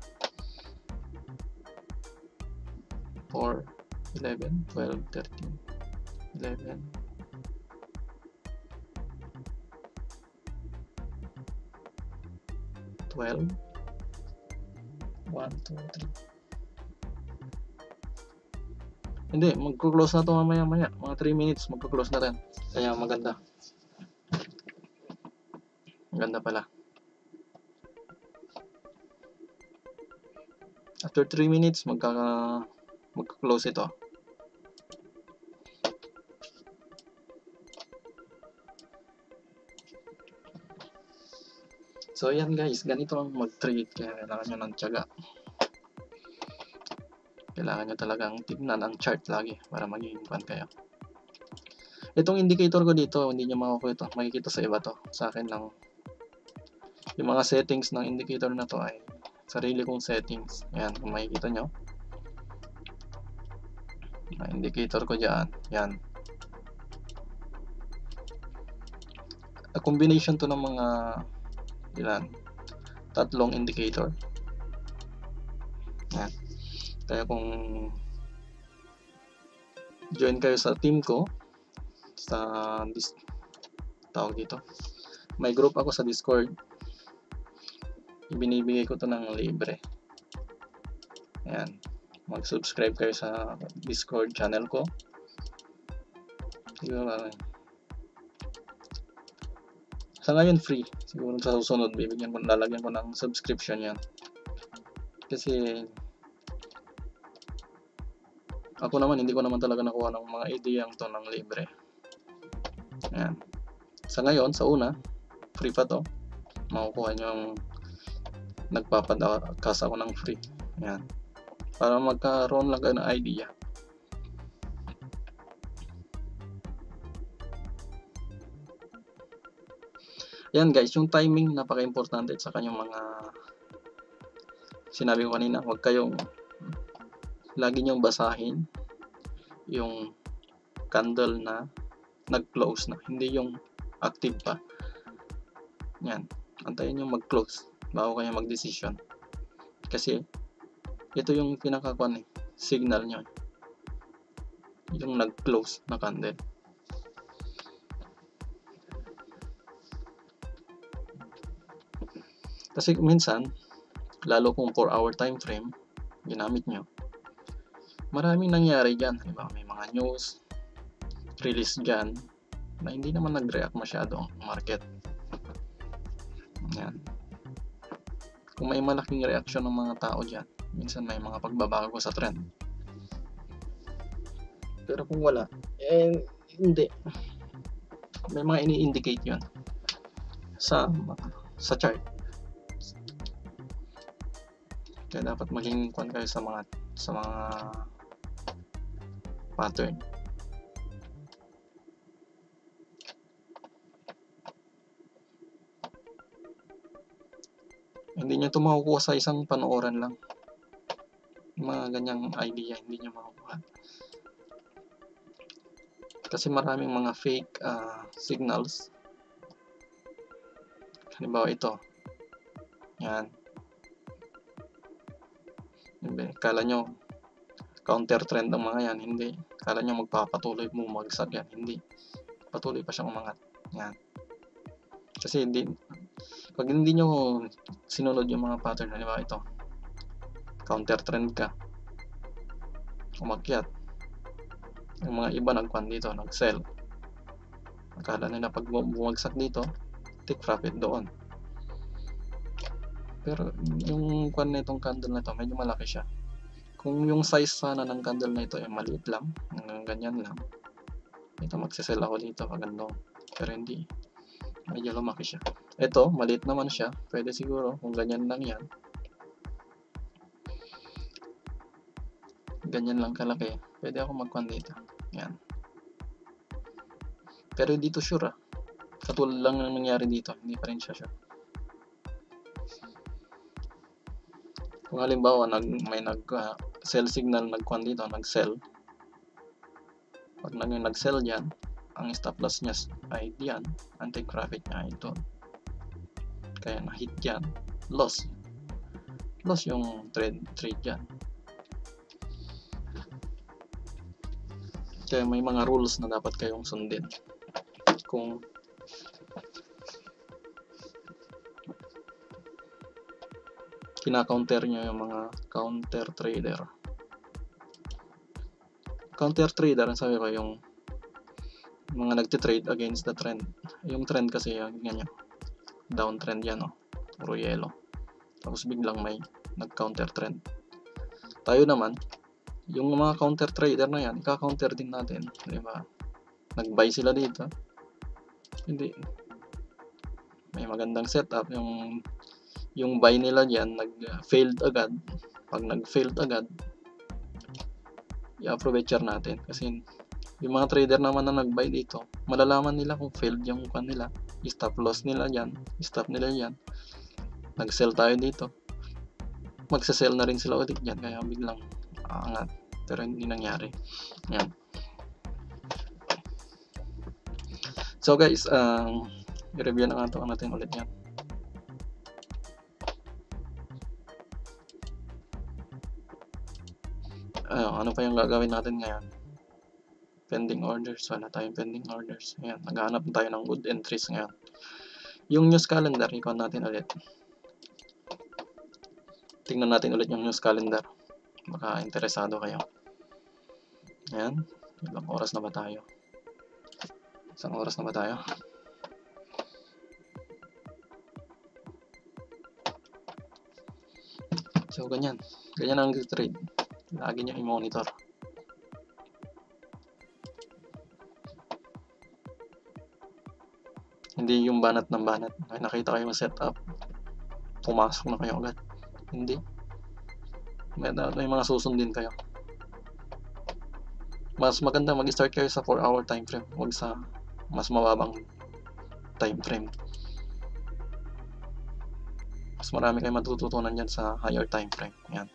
4, 11, 12, 13, 11, 12, 1, 2, 3. Hindi, magko-close na to mamaya, mga 3 minutes magko-close na rin. Kaya maganda. Maganda pala. After 3 minutes magko-close ito. So yan guys, ganito ang mag-trade, kaya kailangan nyo ng tiyaga. Kailangan nyo talagang tignan ang chart lagi para maging fan kayo. Itong indicator ko dito, hindi nyo makikita sa iba to. Sa akin lang. Yung mga settings ng indicator na to ay sarili kong settings. Ayan, kung makikita nyo. Ang indicator ko dyan. Yan. A combination to ng mga tatlong indicator. Yan. Kaya kung join kayo sa team ko, sa tawag dito, may group ako sa Discord. Ibinibigay ko to ng libre. Ayan. Mag-subscribe kayo sa Discord channel ko. Siguro sa ngayon free. Siguro sa susunod lalagyan ko ng subscription yan. Kasi ako naman hindi ko naman talaga nakuha ng mga ideyang to ng libre. Ayan. Sa ngayon, sa una, free pa to. Makukuha nyo yung nagpapadakas ako ng free. Ayan. Para magkaroon lang kayo ng idea. Yan guys, yung timing napaka-importante sa kanyang mga sinabi ko kanina. Huwag kayong lagi nyong basahin yung candle na nag-close na, hindi yung active pa. Yan, antayin nyo mag-close bago kayo mag-decision. Kasi ito yung signal nyo, yung nag-close na candle. Kasi minsan, lalo kung 4-hour time frame ginamit nyo, maraming nangyari dyan. Diba? May mga news release dyan na hindi naman nag-react masyado ang market. Yan. Kung may malaking reaction ng mga tao dyan, minsan may mga pagbabago sa trend. Pero kung wala, hindi. May mga ini-indicate yun sa chart. Kaya dapat maging kwan kayo sa mga pattern. Hindi nyo ito makukuha sa isang panooran lang. Mga ganyang idea, hindi nyo makukuha. Kasi maraming mga fake signals. Halimbawa ito. Yan. Kala nyo counter trend ang mga yan. Hindi. Kala nyo magpapatuloy bumagsak yan. Hindi. Patuloy pa siyang umangat. Yan. Kasi pag hindi nyo sinunod yung mga pattern, halimbawa ito, counter trend ka, umakyat, yung mga iba nagpan dito, nag-sell, akala nila pag bumagsak dito, take profit doon. Pero yung kwan na itong candle na ito, medyo malaki siya. Kung yung size sana ng candle na ito ay maliit lang, ganyan lang, ito magsisell ako dito kagandong. Pero hindi, medyo lumaki siya. Ito, maliit naman siya, pwede siguro kung ganyan lang yan, ganyan lang kalaki, pwede ako magkwan dito. Yan. Pero dito sure ah. Katulad lang ng nangyari dito, hindi pa rin siya sure. Kung halimbawa may sell signal, nag-kuan dito, nag-sell. Pag nag-sell diyan, ang stop loss niya ay diyan, anti-profit niya ay ito. Kaya na-hit diyan, loss. Loss yung trade diyan. Kaya may mga rules na dapat kayong sundin. Kung kina-counter nyo yung mga counter trader. Counter trader, ang sabi ko, yung mga nagtitrade against the trend. Yung trend kasi, ganyan, downtrend yan, puro yellow. Tapos biglang may nag-counter trend. Tayo naman, yung mga counter trader na yan, ika-counter din natin, di ba? Nag-buy sila dito. Hindi. May magandang setup, yung buy nila diyan nag-failed agad. Pag nag-failed agad, i-approvecher natin kasi yung mga trader naman na nag-buy dito, malalaman nila kung failed yung kanila, stop loss nila diyan, stop nila diyan. Nag-sell tayo dito, magse-sell na rin sila ulit diyan, kaya biglang aangat, pero hindi nangyari. Yan. So guys, i-review na nga natin ulit yan. Ano pa yung gagawin natin ngayon? Pending orders. Wala tayong pending orders. Ayan, naghahanap tayo ng good entries ngayon. Yung news calendar, ikon natin ulit. Tingnan natin ulit yung news calendar. Baka interesado kayo. Ayan. Ilang oras na ba tayo? Isang oras na ba tayo? So, ganyan. Ganyan ang trade. Lagi nyo i-monitor. Hindi yung banat ng banat. May nakita kayo yung setup, pumasok na kayo agad. Hindi. May mga susundin kayo. Mas maganda mag-start kayo sa 4-hour time frame, huwag sa mas mababang time frame. Mas marami kayong matututunan dyan sa higher time frame. Yan.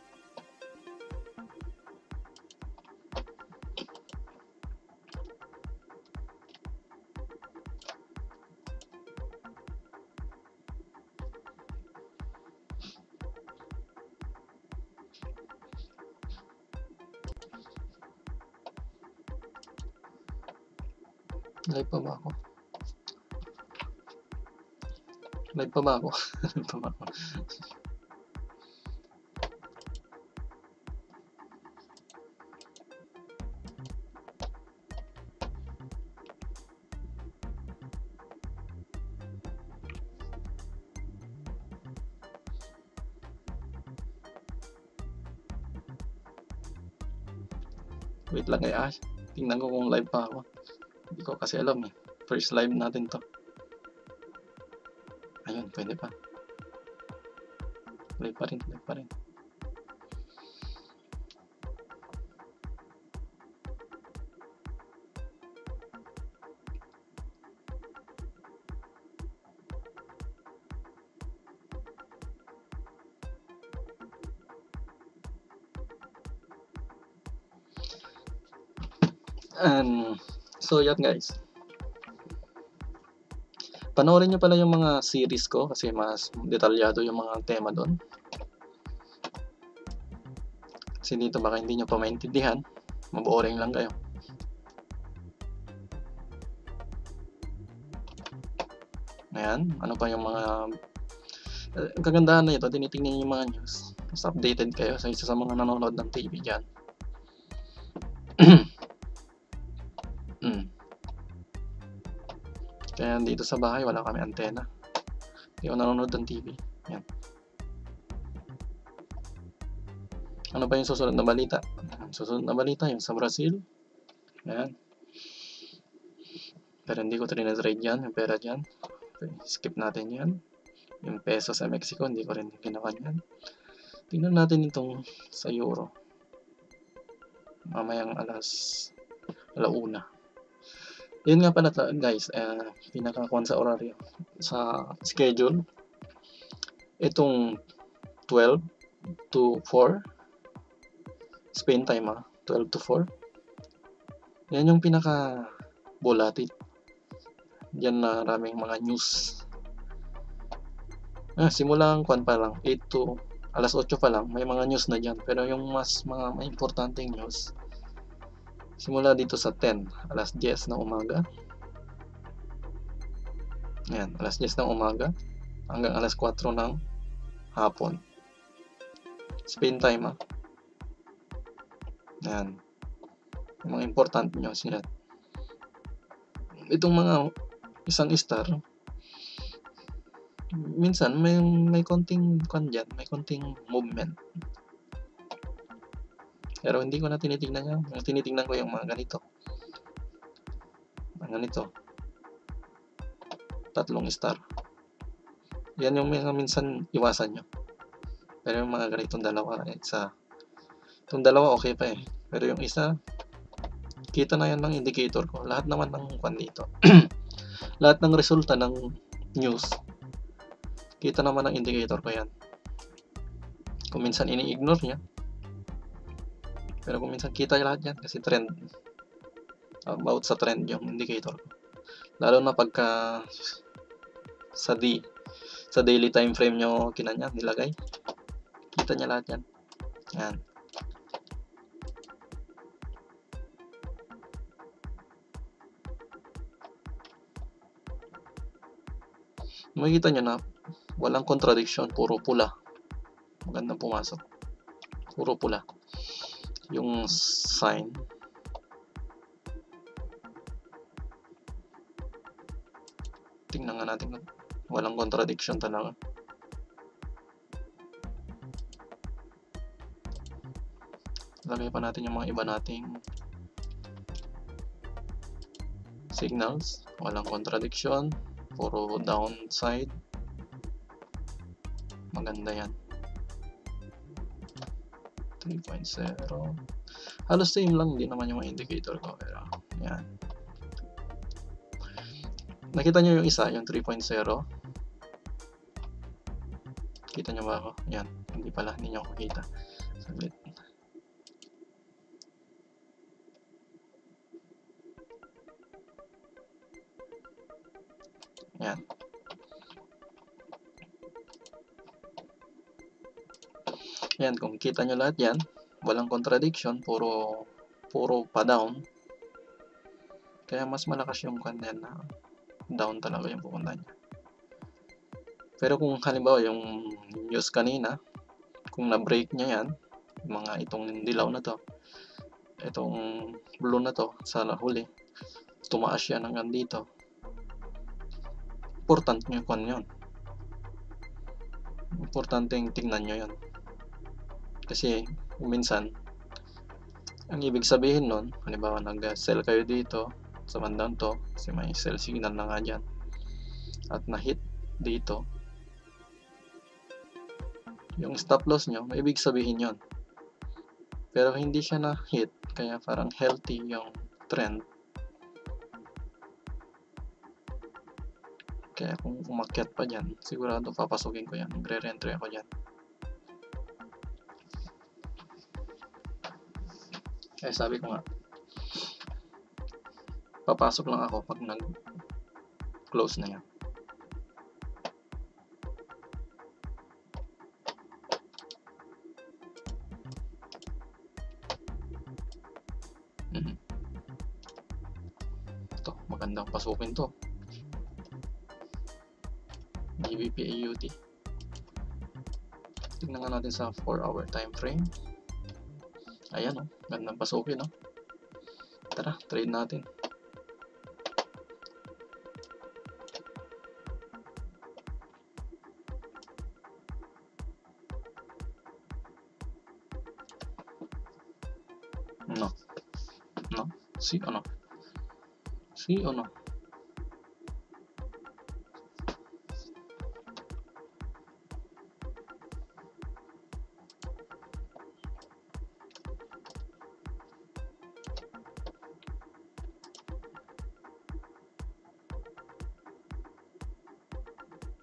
Live pa ba ako? Live pa ba ako? Live pa ba ako? Wait lang kay Ash. Tingnan ko kung live pa ako. Hindi ko kasi alam eh. First live natin to. Ayun, pwede pa. Live pa rin, live pa rin. So yan guys, panoorin nyo pala yung mga series ko kasi mas detalyado yung mga tema doon. Kasi dito baka hindi nyo pa maintindihan, maboring lang kayo. Ayan, ano pa yung mga kagandahan na ito, tinitingnan nyo yung mga news, mas updated kayo sa isa sa mga nanonood ng TV dyan. Kaya dito sa bahay wala kami antena. Hindi ako nanonood ng TV. Yan. Ano pa yung susunod na balita? Susunod na balita yung sa Brazil. Ayan. Pero hindi ko trade yan, yung pera dyan. Okay, skip natin yan. Yung peso sa Mexico, hindi ko rin ginawa yan. Tingnan natin itong sa euro. Mamayang alauna. Yun nga pala guys, pinakakuan sa oraryo, sa schedule, itong 12 to 4 Spain time, 12 to 4, yan yung pinaka volatile. Yan na maraming mga news. Simulang kwan pa lang, 8 to alas 8 pa lang, may mga news na dyan. Pero yung mga may importanteng news, simula dito sa 10, alas 10 ng umaga. Ayan, alas 10 ng umaga hanggang alas 4 ng hapon. Spain time, Ayan. Yung mga important news yan. Itong mga isang star, minsan may konting kwan dyan, may konting movement. Pero hindi ko na tinitingnan yan. Yung tinitingnan ko yung mga ganito. Mga ganito. 3 star. Yan yung mga minsan iwasan nyo. Pero yung mga ganitong dalawa, itong dalawa okay pa eh. Pero yung isa, kita na yan ng indicator ko. Lahat naman ng kwan dito. Lahat ng resulta ng news, kita naman ng indicator ko yan. Kung minsan ini-ignore niya, pero kung minsan kita lahat yan kasi trend. About sa trend yung indicator ko. Lalo na pagka sa daily time frame nyo nilagay, kita niya lahat yan. Yan. Makikita nyo na walang contradiction, puro pula. Magandang pumasok. Puro pula. Yung sign. Tingnan nga natin. Walang contradiction talaga. Lagay pa natin yung mga iba nating signals. Walang contradiction. Puro downside. Maganda yan. 3.0. Halos same lang din naman yung indicator ko. Pero yan. Nakita nyo yung isa, yung 3.0. Kita nyo ba ako? Yan. Hindi pala, hindi nyo ako kita. Saglit. Yan. Yan, kung kita nyo lahat yan, walang contradiction, puro pa down. Kaya mas malakas yung kanya na down talaga yung pupunta niya. Pero kung halimbawa yung news kanina, kung na-break niya yan, mga itong dilaw na to, itong blue na to sa huli, tumaas yan hanggang dito, important nyo kung yun. Importante yung tingnan nyo yun. Kasi minsan, ang ibig sabihin nun, halimbawa nag-sell kayo dito sa bandang to, kasi may sell signal na nga dyan, at na-hit dito, yung stop loss nyo, may ibig sabihin yun. Pero hindi siya na-hit, kaya parang healthy yung trend. Kaya kung umakyat pa dyan, sigurado papasukin ko yan, magre-reentry ako dyan. Kaya sabi ko nga, papasok lang ako pag nag-close na yan. Ito, magandang pasukin to. GBP AUD. Tingnan nga natin sa 4-hour time frame. Ayan gandang pasukin Tara, trade natin. See or no?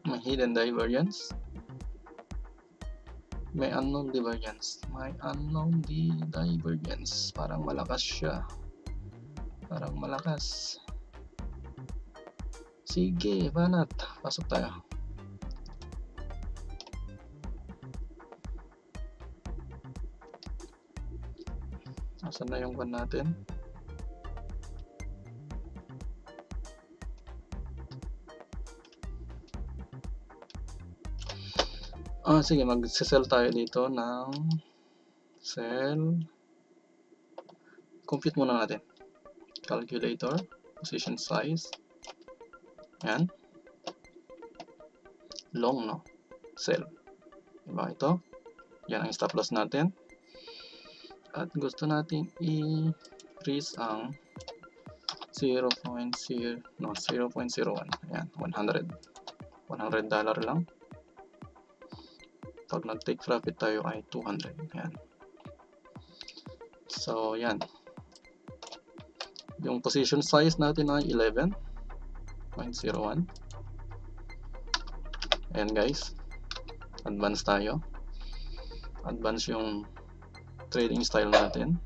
May hidden divergence. May unknown divergence. May unknown divergence. Parang malakas siya. Parang malakas. Sige, banat. Pasok tayo. Asan na yung one natin? Sige, mag-sell tayo dito ng sell. Compute muna natin. Calculator, position size. Yan. Long, no? Sell. Diba ito? Yan ang stop loss natin. At gusto natin i-freeze ang 0.01. Ayan, 100. $100 lang. Pag nag-take profit tayo ay 200. Ayan. So, yan. Yung position size natin ay 11.01. Ayan guys. Advance tayo. Advance yung trading style natin.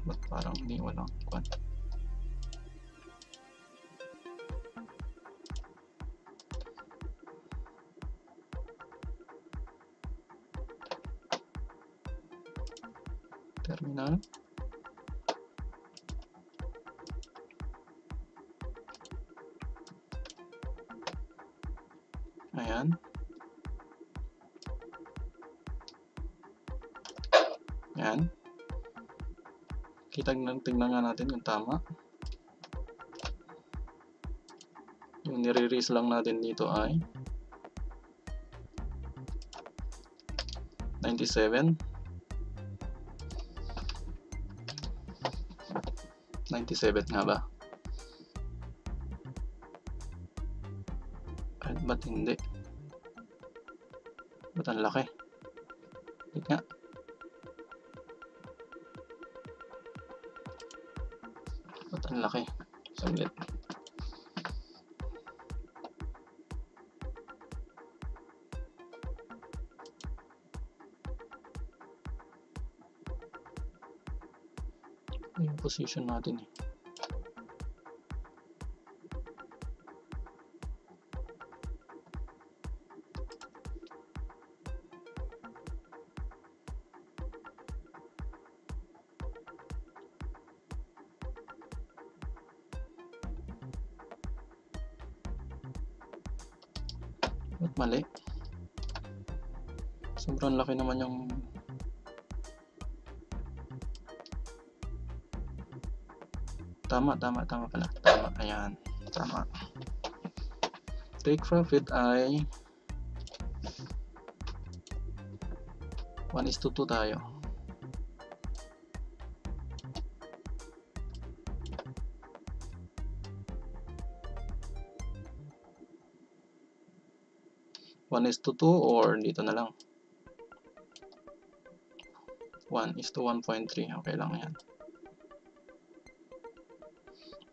Ba't parang hindi walang kwan? Terminal. Ayan. Ayan. Tignan nga natin kung tama. Yung nire-raise lang natin dito ay 97. 97 nga ba? Ay, ba't hindi? Ba't ang laki? Wait nga. Ba't ang laki? Saglit. Yung position natin eh. Ba't mali? Sobrang laki naman yung tama pala. Tama, ayan. Tama. Take profit ay 1:2 tayo. One is to 2 or dito na lang. 1:1.3. Okay lang yan.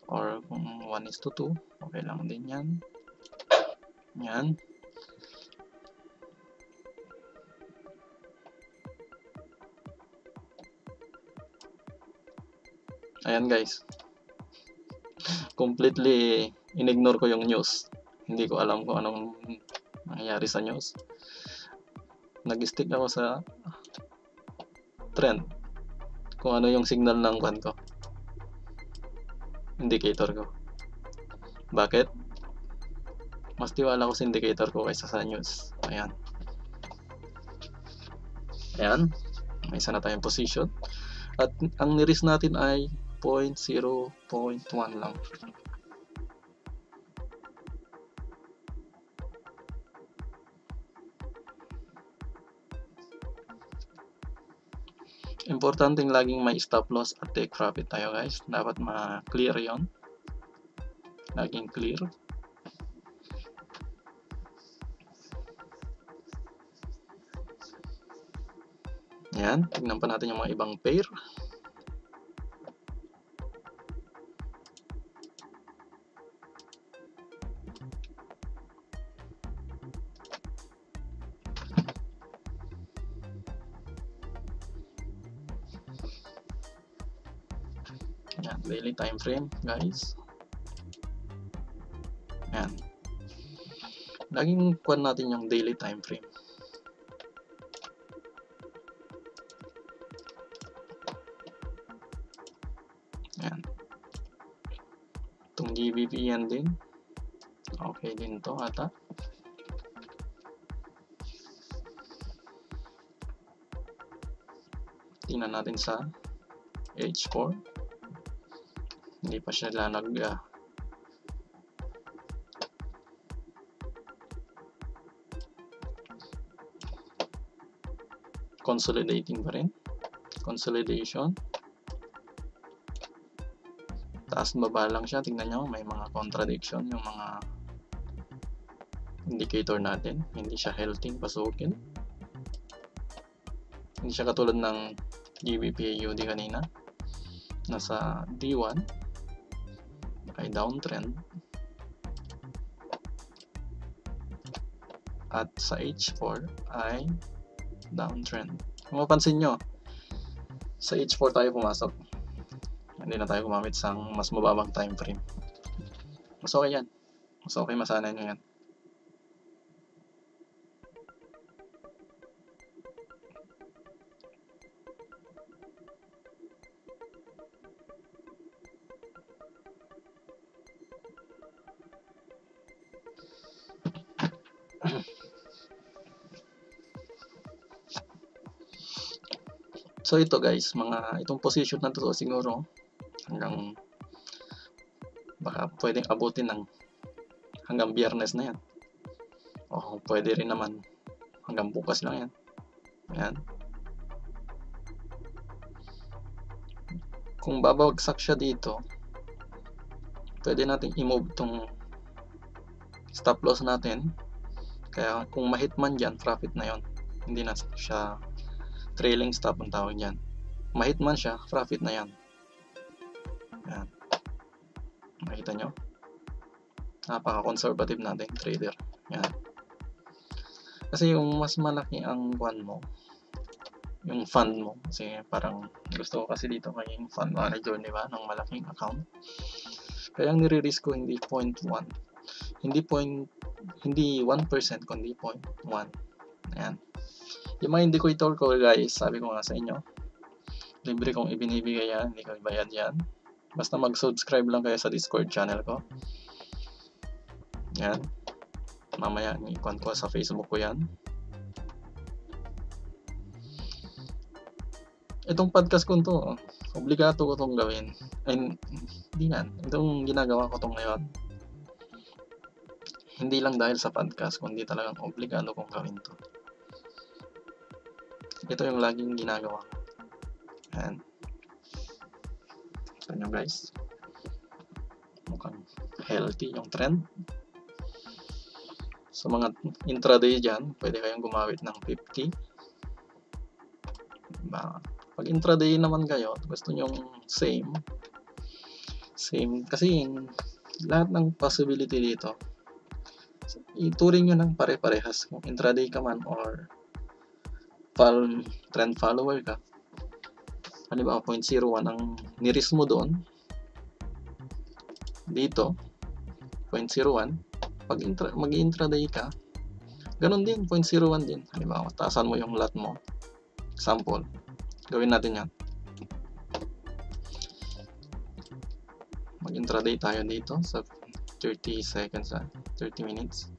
Or kung 1:2, okay lang din yan. Yan. Ayan guys. Completely in-ignore ko yung news. Hindi ko alam kung anong nangyayari sa news. Nag-stick ako sa trend. Kung ano yung signal ng kwan ko. Indicator ko. Bakit? Mas tiwala ko sa indicator ko kaysa sa news. Ayan. Ayan. May isa na tayong position. At ang niris natin ay 0.1 lang. Importanteng laging may stop loss at take profit tayo guys. Dapat ma-clear yon. Laging clear. Yan. Tignan pa natin yung mga ibang pair. Yan, daily time frame, guys. Yan. Laging kuhan natin yung daily time frame. Yan. Itong GBP yan din. Okay din to ata. Tingnan natin sa H4. Hindi pa siya consolidating pa rin. Consolidation. Taas baba lang siya. Tingnan nyo, may mga contradiction yung mga indicator natin. Hindi siya healthy pasukin. Hindi siya katulad ng GBP/AUD kanina. Nasa D1 ay downtrend. At sa H4 ay downtrend. Kung mapansin nyo, sa H4 tayo pumasok. Hindi na tayo gumamit sa mas mababang time frame. Mas okay yan. Mas okay, masanay nyo yan. So ito guys, itong position na to siguro hanggang baka pwedeng abutin ng hanggang Biyernes na yan. O pwede rin naman hanggang bukas lang yan. Ayan. Kung babagsak siya dito, pwede natin i-move itong stop loss natin. Kaya kung ma-hit man dyan, profit na yon. Hindi na siya trailing stop ang tawag dyan. Ma-hit man siya, profit na yan. Ayan. Makita nyo? Napaka-conservative natin trader. Ayan. Kasi yung mas malaki ang fund mo, yung fund mo, kasi parang gusto ko kasi dito kay yung fund manager, di ba, ng malaking account. Kaya ang nire-risk ko hindi 0.1, hindi 1%, kundi 0.1. Ayan. Yung mga indicator ko guys, sabi ko nga sa inyo, libre kong ibinibigay yan, hindi ko ibayad yan. Basta mag-subscribe lang kayo sa Discord channel ko. Yan. Mamaya i-con ko sa Facebook ko yan. Itong podcast ko to, obligato ko itong gawin. Ay, hindi yan. Itong ginagawa ko itong ngayon. Hindi lang dahil sa podcast, kundi talagang obligado kong gawin to. Ito yung laging ginagawa. Ayan. So nyo guys, mukhang healthy yung trend. So mga intraday dyan, pwede kayong gumamit ng 50. Diba? Pag intraday naman kayo, gusto nyo same, kasi lahat ng possibility dito, ituring nyo ng pare-parehas. Kung intraday ka man or trend follower ka, halimbawa 0.01 ang niris mo doon, dito 0.01, pag mag-intraday ka, ganun din, 0.01 din. Halimbawa, taasan mo yung lot mo, example, gawin natin yan, mag-intraday tayo dito sa 30 seconds, 30 minutes.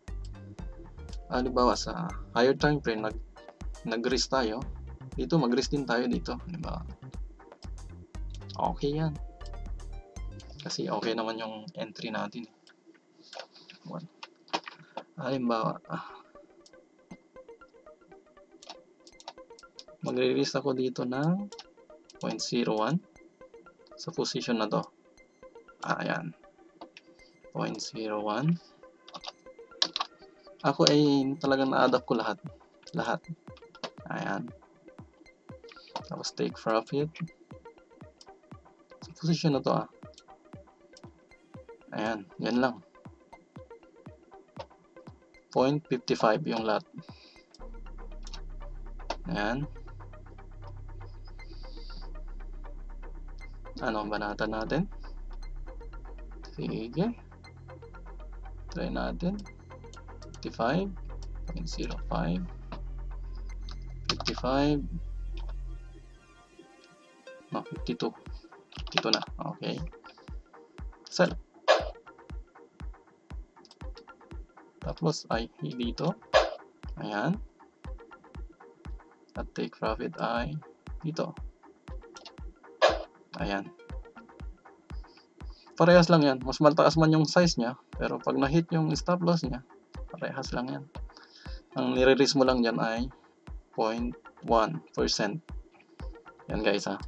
Halimbawa sa higher time frame, nag-risk tayo dito, mag-risk din tayo dito, halimbawa, okay yan kasi okay naman yung entry natin. Halimbawa, magre-risk ako dito ng 0.01 sa position na to. Ayan, 0.01. Ako ay talagang na-adapt ko lahat. Ayan. Tapos take profit sa position na to. Ayan, yan lang. 0.55 yung lot. Ayan. Ano ang banatan natin? Sige. Try natin. 55.05. 55. No, 52. 52 na. Okay. Sell. Tapos ay dito. Ayan. At take profit ay dito. Ayan. Parehas lang yan. Mas mataas man yung size niya, pero pag na-hit yung stop loss niya, parehas lang yan. Ang nire-risk mo lang dyan ay 0.1%. Yan guys ha.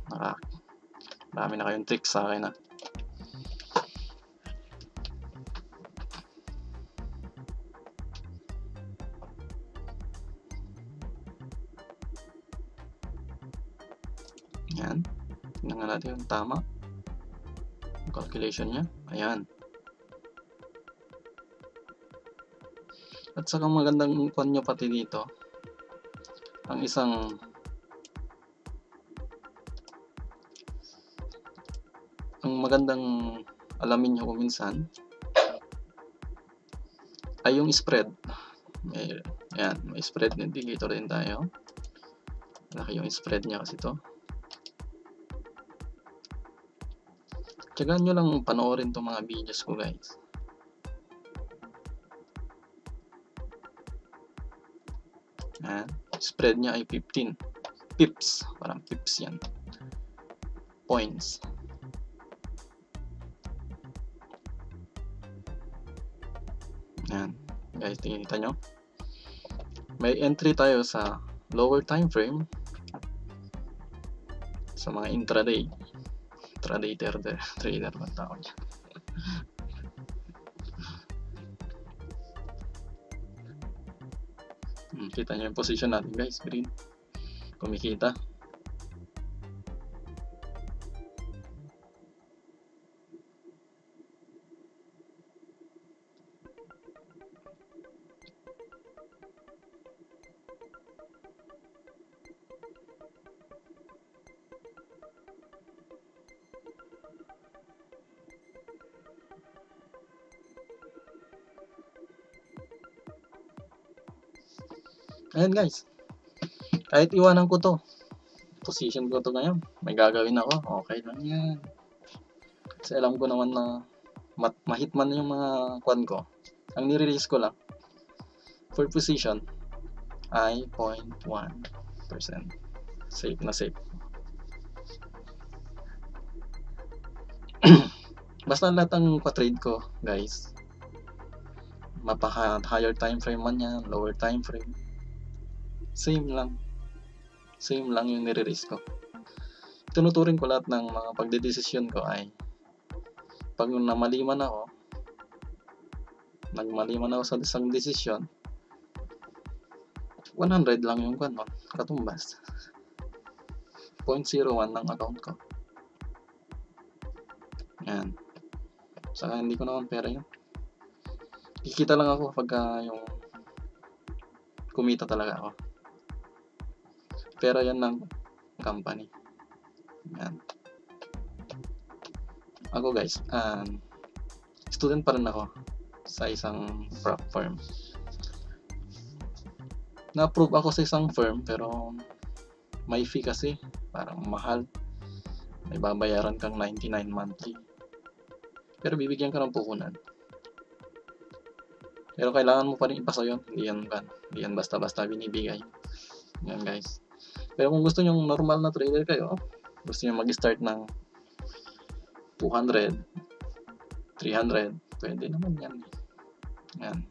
Marami na kayong tricks sa akin ha. Yan. Tingnan nga natin yung tama. Yung calculation niya. Ayan. At saka magandang kwan nyo pati dito. Ang magandang alamin nyo kung minsan ay yung spread. Ayan. May spread indicator din tayo. Malaki yung spread niya kasi to. Tiyagaan nyo lang panoorin itong mga videos ko guys. Ayan. Spread niya ay 15 pips. Parang pips yan. Points. Ayan. Guys, tingnan nyo. May entry tayo sa lower time frame sa mga intraday. Intraday trader ba tawag niya? Kita nyo yung position natin guys, green. Kumikita. Ayan guys, kahit iwanan ko to, position ko to ngayon, may gagawin ako, okay lang yan. Kasi alam ko naman na mahitman yung mga kwan ko. Ang nire-release ko lang for position ay 0.1%. Safe na safe. Basta lahat ng pa-trade ko guys, mapa-higher time frame man yan, lower time frame, same lang yung nire-risk ko. Tinuturing ko lahat ng mga pagdedesisyon ko ay pag nagmaliman ako sa isang desisyon, 100 lang yung katumbas. 0.01 ng account ko. Yan. Saka hindi ko naman pera yun. Kikita lang ako pagka yung kumita talaga ako. Pera yan ng company. Yan. Ako guys, student pa rin ako sa isang prop firm. Na-approve ako sa isang firm pero may fee kasi, parang mahal. May babayaran kang 99 monthly. Pero bibigyan ka ng puhunan. Pero kailangan mo pa rin ipasa yun. Hindi yan basta-basta binibigay. Yan guys. Pero kung gusto nyo normal na trader kayo, gusto nyo mag-start ng 200, 300, pwede naman yan. Yan.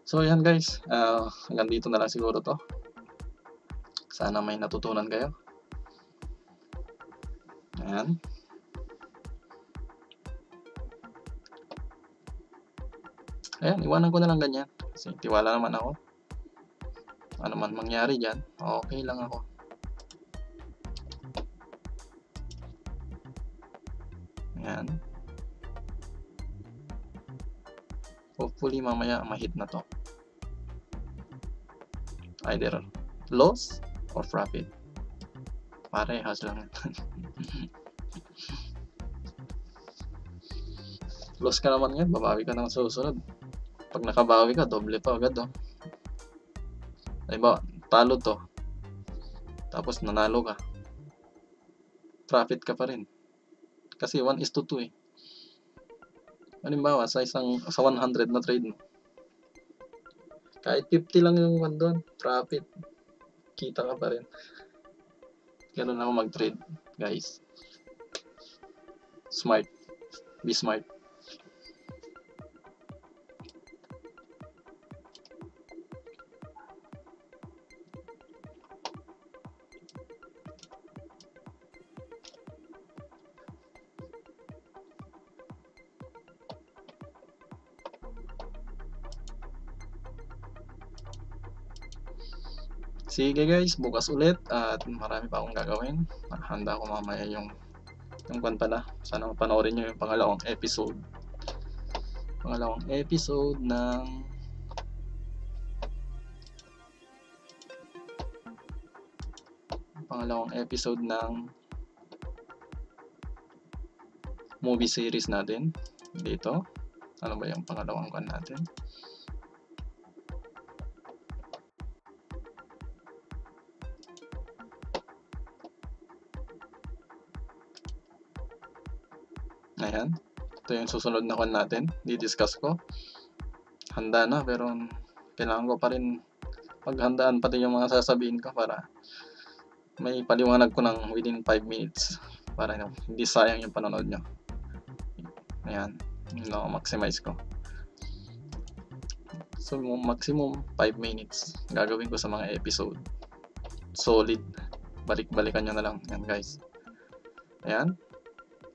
So yan guys, hanggang dito na lang siguro to. Sana may natutunan kayo. Ayan. Ayan, iwanan ko na lang ganyan. Kasi tiwala naman ako. Ano man mangyari dyan, okay lang ako. Ayan. Hopefully mamaya ma-hit na to. Either loss or profit. Parehas lang. Loss ka naman yan, babawi ka ng susunod. Pag nakabawi ka, doble pa agad, oh. Diba, talo to. Tapos nanalo ka. Profit ka pa rin. Kasi 1:2 eh. Halimbawa, sa 100 na trade mo, kahit 50 lang yung doon, profit. Kita ka pa rin. Ganun ako mag-trade, guys. Smart. Be smart. Sige guys, bukas ulit at marami pa akong gagawin. Handa ko mamaya yung kwan pala. Sana panoorin nyo yung pangalawang episode. Pangalawang episode ng movie series natin dito. Ano ba yung pangalawang kwan natin? Ayan. Ito yung susunod na kwan natin. Di-discuss ko. Handa na pero kailangan ko pa rin paghandaan pati yung mga sasabihin ko para may paliwanag ko ng within 5 minutes para hindi sayang yung panonood nyo. Ayan. Maximize ko. So maximum 5 minutes gagawin ko sa mga episode. Solid. Balik-balikan nyo na lang. Ayan guys. Ayan.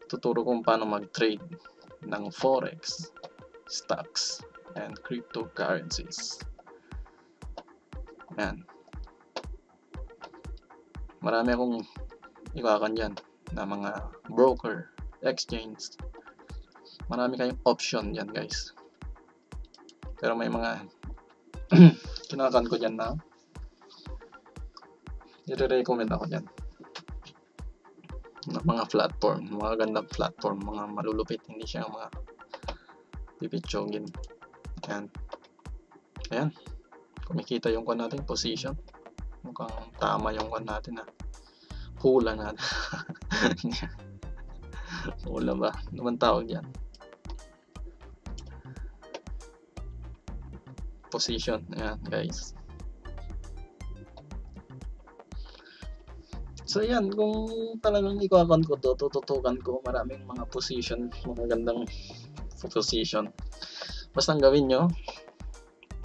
Tuturo kung paano mag-trade ng forex, stocks, and cryptocurrencies. Ayan. Marami akong ikakan dyan na mga broker, exchange. Marami kayong option dyan guys. Pero may mga kinakan ko dyan na i-recommend ako dyan. Mga platform, mga gandang platform, mga malulupit, hindi siya mga pipitsogin. Ayan. Kumikita yung kwan natin, position. Mukhang tama yung kwan natin ha. Hula natin. Hula ba? Naman tawag yan. Position. Ayan guys. So yan, kung talagang ikakan ko to, tututukan ko maraming mga position, mga gandang position. Basta ang gawin nyo,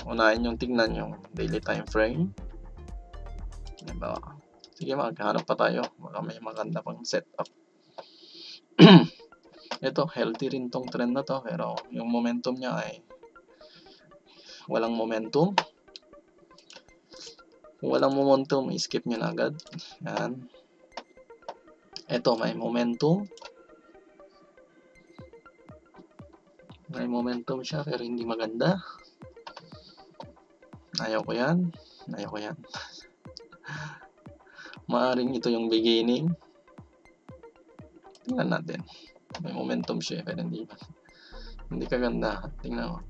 unahin yung tignan yung daily time frame. Diba? Sige, maghanap pa tayo. Baka may maganda pang setup. Ito, healthy rin tong trend na to, pero yung momentum niya ay walang momentum. Kung walang momentum, skip nyo na agad. Yan. Ito, may momentum. May momentum siya, pero hindi maganda. Ayaw ko yan. Ayaw ko yan. Maaring ito yung beginning. Tingnan natin. May momentum siya, pero hindi kaganda. Tingnan mo.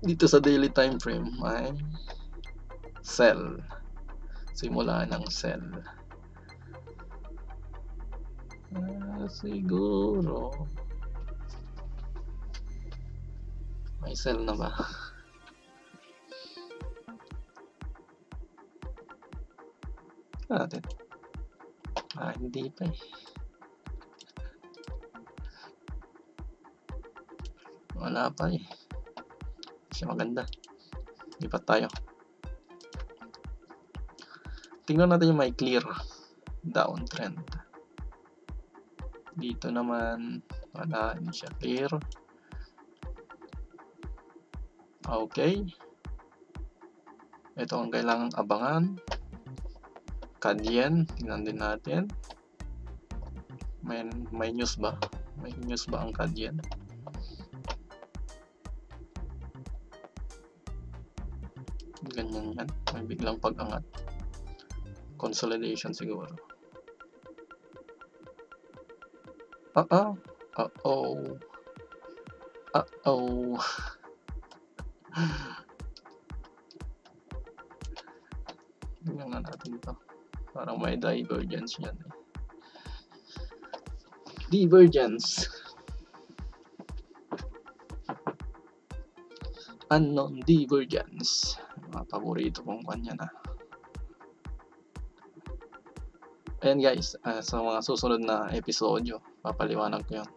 Dito sa daily time frame, may sell. Simula ng sell. Siguro may sell na ba? Natin. Hindi pa eh. Wala pa eh. Siya maganda. Lipat tayo. Tingnan natin yung may clear downtrend. Dito naman wala, hindi siya clear. Okay. Ito ang kailangang abangan. CAD-yen, tingnan din natin. May news ba? May news ba ang CAD-yen? Ganyan yan. May biglang pag-angat. Consolidation siguro. Uh-oh. Uh-oh. Uh-oh. Tingnan nga natin ito. Parang may divergence yan. Divergence. Unknown divergence. Mga paborito kong kanya na. Ayan guys, sa mga susunod na episodyo, papaliwanag ko yun.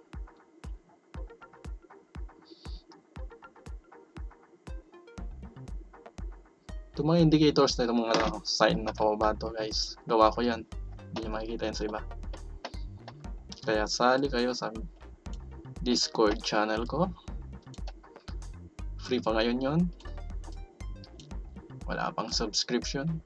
Itong mga indicators na itong mga sign na pababa to guys, gawa ko yan. Hindi nyo makikita yan sa iba. Kaya sali kayo sa Discord channel ko. Free pa ngayon yun. Wala pang subscription.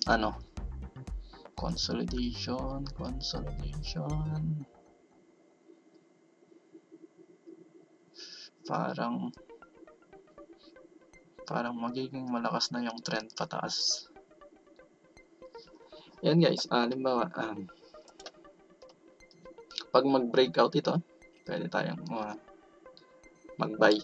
Ano? Consolidation. Parang magiging malakas na yung trend pataas. Yan guys, halimbawa, pag mag-breakout ito, pwede tayong mag-buy.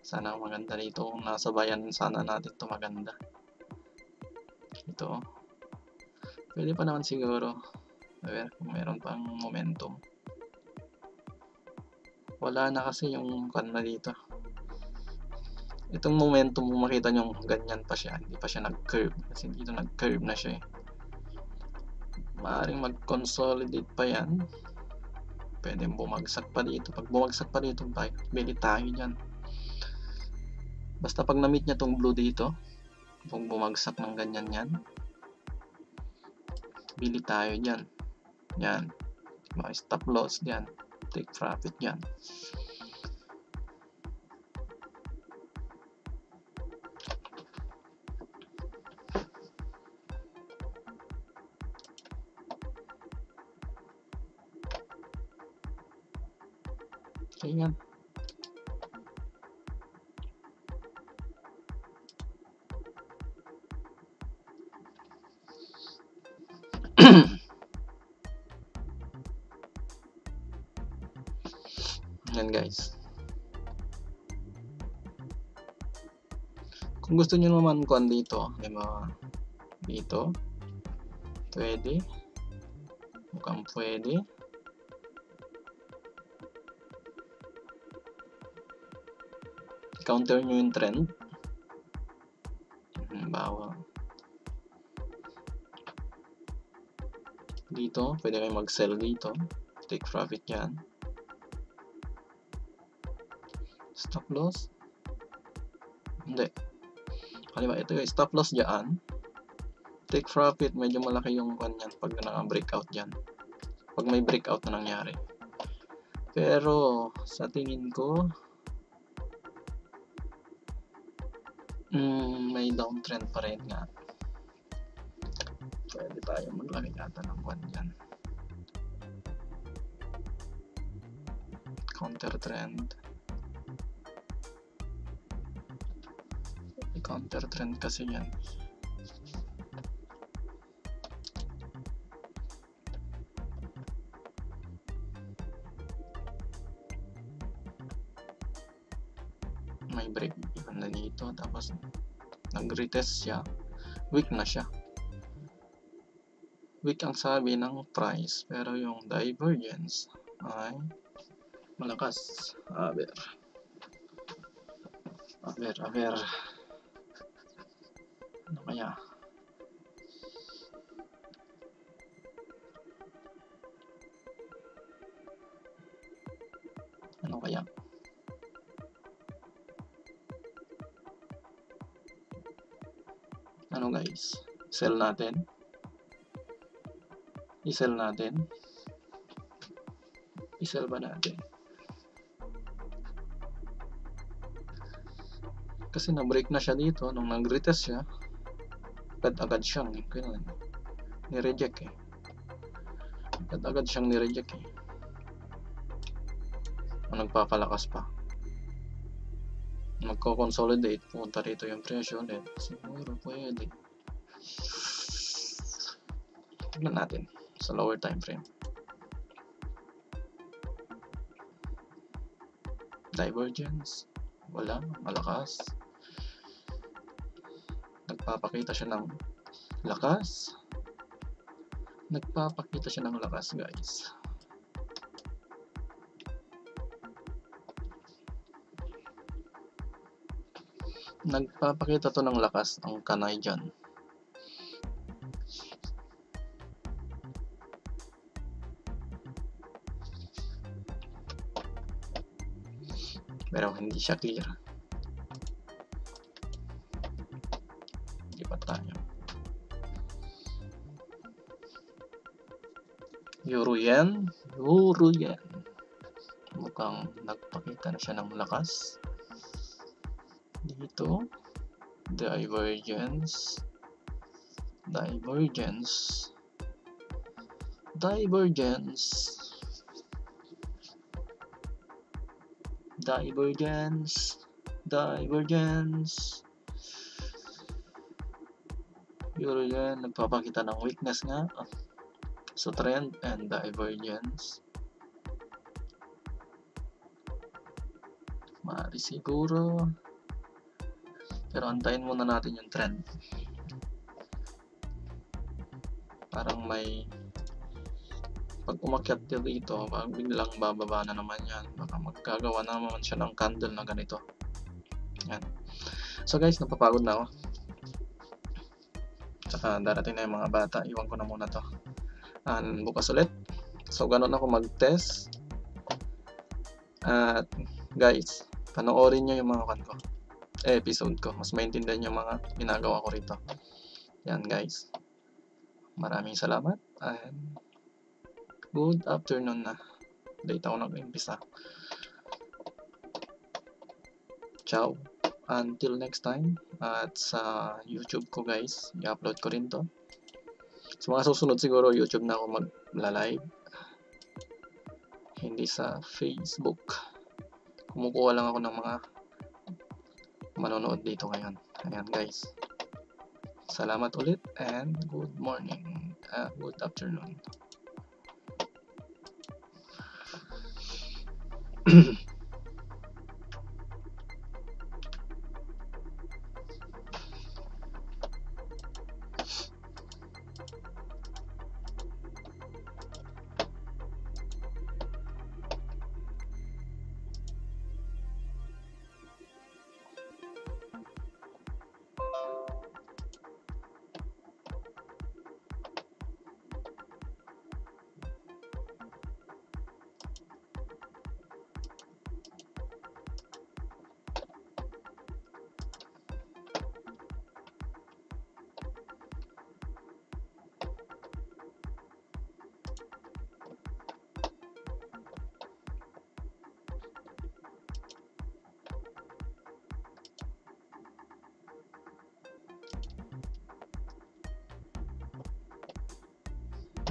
Sana maganda dito. Kung nasa bayan, sana natin ito maganda. Ito. Pwede pa naman siguro. Kung meron pang momentum. Wala na kasi yung kanna dito. Itong momentum, kung makita nyo, ganyan pa siya. Hindi pa siya nag-curve. Kasi dito nag-curve na siya eh. Maaaring mag-consolidate pa yan. Pwede bumagsak pa dito. Pag bumagsak pa dito, bili tayo dyan. Basta pag na-meet niya tong blue dito, kung bumagsak ng ganyan yan, bili tayo dyan. Yan. Mga stop loss dyan. Take profit dyan. Okay yan. Yan guys. Kung gusto nyo naman kuan dito, dito, pwede. Mukhang pwede. Counter nyo yung trend. Bawa. Dito, pwede kayo mag-sell dito. Take profit yan. Stop loss. Hindi. Halimbawa, ito yung stop loss dyan. Take profit, medyo malaki yung kanyan pag naka-breakout dyan. Pag may breakout na nangyari. Pero, sa tingin ko, may downtrend pa rin nga. Pwede tayo maglagay ata ng kwan dyan. Counter trend. Counter trend kasi yan. May break na dito, tapos nag-retest siya, weak na siya. Weak ang sabi ng price, pero yung divergence ay malakas. Aber. Ano kaya? Ano kaya? Ano guys? Sell natin? I-sell natin? I-sell ba natin? Kasi na-break na siya dito. Nung nag-retest siya, agad siyang ni-reject eh. Agad siyang ni-reject eh. Nagpapalakas pa. magko-consolidate, pupunta rito yung presyo ulit, siguro pwede. Tignan natin sa lower time frame. Divergence, wala, malakas. Nagpapakita siya ng lakas. Nagpapakita siya ng lakas, guys. Nagpapakita to ng lakas ang kanay dyan. Pero hindi siya clear. Hindi pa tayo. Euro yen. Euro yen. Mukhang nagpakita na siya ng lakas. Dito. Divergence. Divergence. Divergence. Divergence. Divergence. Euro yen nagpapakita ng weakness nga sa trend and divergence. Maaari siguro, pero antayin muna natin yung trend. Parang may pag umakyat dito, parang biglang bababa na naman yan. Baka magkagawa na naman siya ng candle na ganito. Yan. So guys, napapagod na ako. Tsaka darating na yung mga bata. Iwan ko na muna to. Bukas ulit. So ganun ako mag-test. At guys, panoorin nyo yung mga episode ko. Mas maintindihan yung mga ginagawa ko rito. Yan guys. Maraming salamat. And good afternoon na. Late ako nag-umpisa. Ciao. Until next time. At sa YouTube ko guys, i-upload ko rin to. Sa mga susunod siguro, YouTube na ako mag-live. Hindi sa Facebook. Kumukuha lang ako ng mga manonood dito ngayon. Ayan guys. Salamat ulit and good morning. Good afternoon.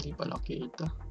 Hindi pala kita.